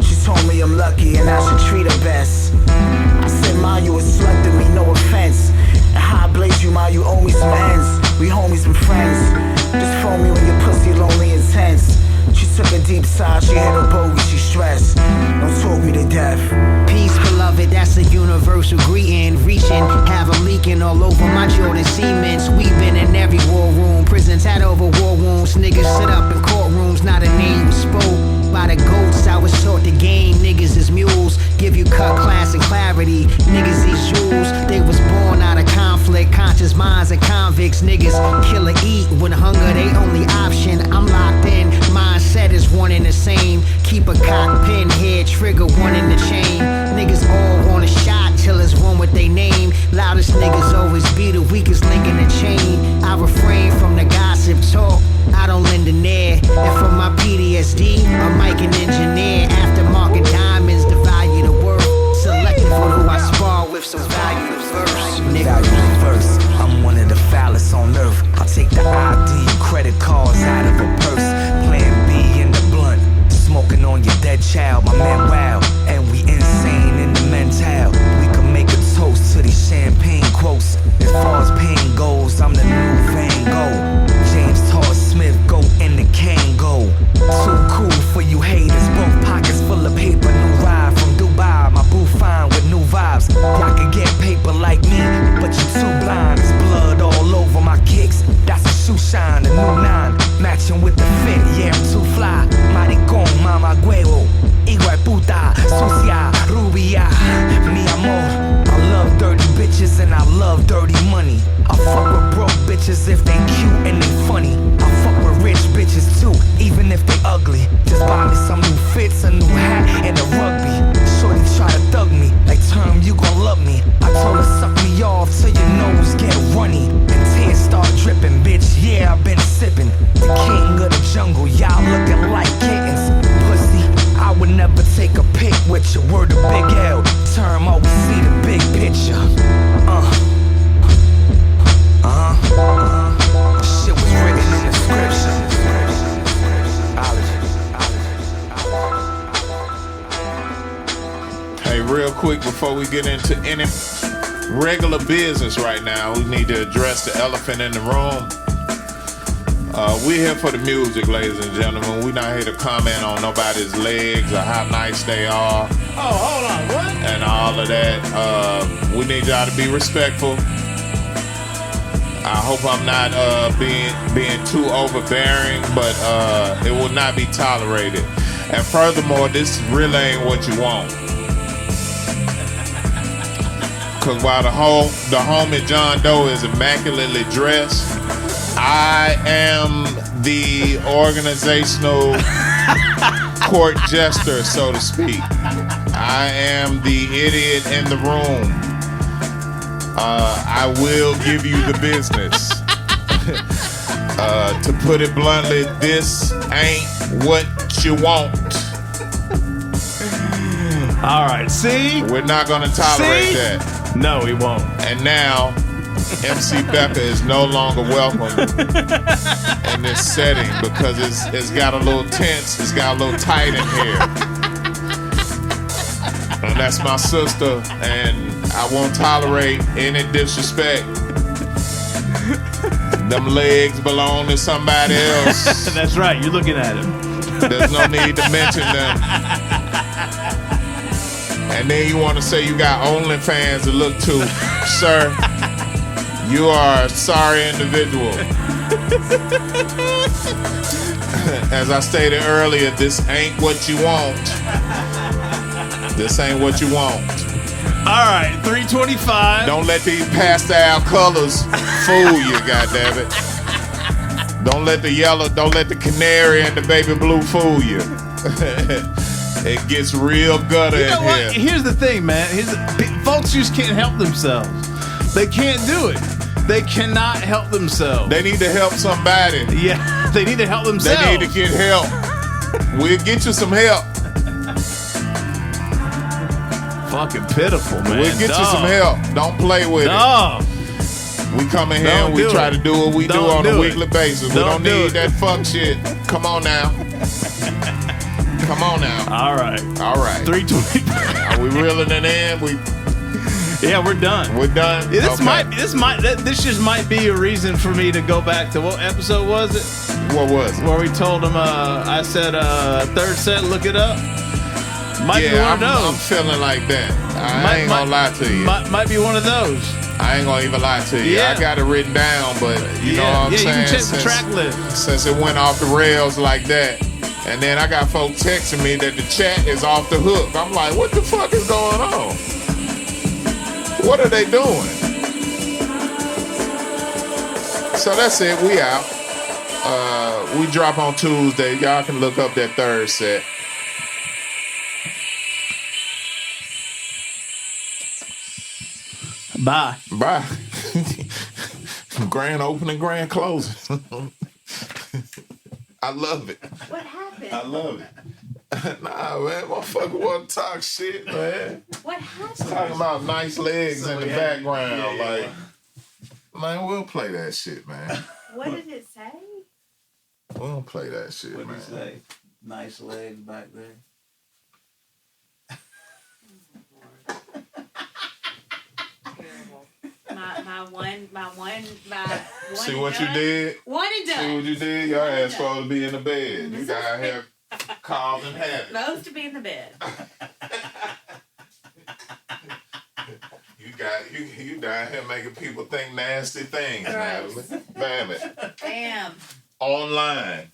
She told me I'm lucky and I should treat her best. I said, Ma, you a slut to me, no offense. And how I blaze you, Ma, you owe me some ends. We homies and friends. Just phone me when your pussy lonely and tense. She took a deep sigh, she had a bogey, she stressed. Don't talk me to death. Peace, beloved, that's a universal greeting. Reaching, have a leaking all over my Jordan cements. We've been in every war room, prisons had over war wounds. Niggas sit up in courtrooms, not a name was spoke. By the goats, I was taught the game, niggas is mules. Give you cut, class, and clarity. Niggas these jewels, they was born out of conflict. Conscious minds and convicts, niggas kill or eat. When hunger, they only option. I'm locked in, mindset is one and the same. Keep a cock pin, head trigger, one in the chain. Niggas all want a shot till it's one with they name. Loudest niggas always be the weakest link in the chain. I refrain from the gossip talk, I don't lend an ear. And from my PTSD, I'm Mike an engineer. Aftermarket diamonds, the value the world. Selective for who I spar with, some value the verse. Value first, I'm one of the foulest on earth. I'll take the ID, credit cards out of a purse. Plan B in the blunt, smoking on your dead child. My man wow, and we insane in the mental. We can make a toast to these champagne quotes. As far as pain goes, I'm the new Van Gogh. James Todd Smith, go in the Kango. Too cool for you haters, both pockets full of paper. New ride from Dubai, my boo fine with new vibes. Y'all can get paper like me, but you bitches if they cute and they funny. I fuck with rich bitches too, even if they ugly. Just buy me some new fits, a new hat, and a rugby. Shorty try to thug me, like term, you gon' love me. I told her suck me off till your nose get runny and tears start dripping, bitch. Yeah, I've been sipping. The king of the jungle, y'all looking like kittens. Pussy, I would never take a pic with you. Word of Big L, term always see the big picture. Shit was written in the scripture. Hey, real quick before we get into any regular business right now, we need to address the elephant in the room. We're here for the music, ladies and gentlemen. We're not here to comment on nobody's legs or how nice they are. Oh, hold on, what? And all of that. We need y'all to be respectful. I hope I'm not being too overbearing, but it will not be tolerated. And furthermore, this really ain't what you want. Cause while the homie John Doe is immaculately dressed, I am the organizational court jester, so to speak. I am the idiot in the room. I will give you the business. To put it bluntly, this ain't what you want. All right, see? We're not going to tolerate that. No, we won't. And now, MC Becca is no longer welcome in this setting because it's got a little tense, it's got a little tight in here. And that's my sister, and I won't tolerate any disrespect. Them legs belong to somebody else. That's right, you're looking at him. There's no need to mention them. And then you want to say you got OnlyFans to look to. Sir, you are a sorry individual. As I stated earlier, this ain't what you want. This ain't what you want. All right, 325. Don't let these pastel colors fool you, goddammit. Don't let the yellow, don't let the canary and the baby blue fool you. It gets real gutter in here. Here's the thing, man. Folks just can't help themselves. They can't do it. They cannot help themselves. They need to help somebody. Yeah, they need to help themselves. They need to get help. We'll get you some help. Fucking pitiful, man. We'll get you some help. Don't play with it. We come in here and we try to do what we do on a weekly basis. We don't need that fuck shit. Come on now. Come on now. All right. 320. Are we reeling it in? Yeah, we're done. We're done. Yeah, this just might be a reason for me to go back to what episode was it? What was it? Where we told him I said third set, look it up. Might be one of those. I'm feeling like that. I ain't gonna lie to you. Might be one of those. I ain't gonna even lie to you. Yeah. I got it written down, but you know what I'm saying? Yeah, you can check the track list. Since it went off the rails like that. And then I got folks texting me that the chat is off the hook. I'm like, what the fuck is going on? What are they doing? So that's it. We out. We drop on Tuesday. Y'all can look up that third set. Bye. Grand opening, grand closing. I love it. What happened? I love it. Nah, man, motherfucker want to talk shit, man. What happened? Talking about nice legs in the background. Yeah. Man, we'll play that shit, man. What did it say? We don't play that shit, What man. did he say? Nice legs back there. My one. See what you did? One and done. See what you did? Your ass supposed to be in the bed. You got here called and had it. Supposed to be in the bed. You down here making people think nasty things, Natalie. Damn it. Damn. Online.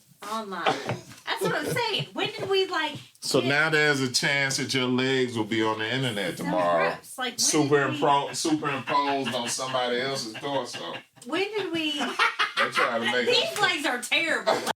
That's what I'm saying. When did we So now there's a chance that your legs will be on the internet tomorrow. Like, superimposed on somebody else's torso. When did we? They trying to make These legs are terrible.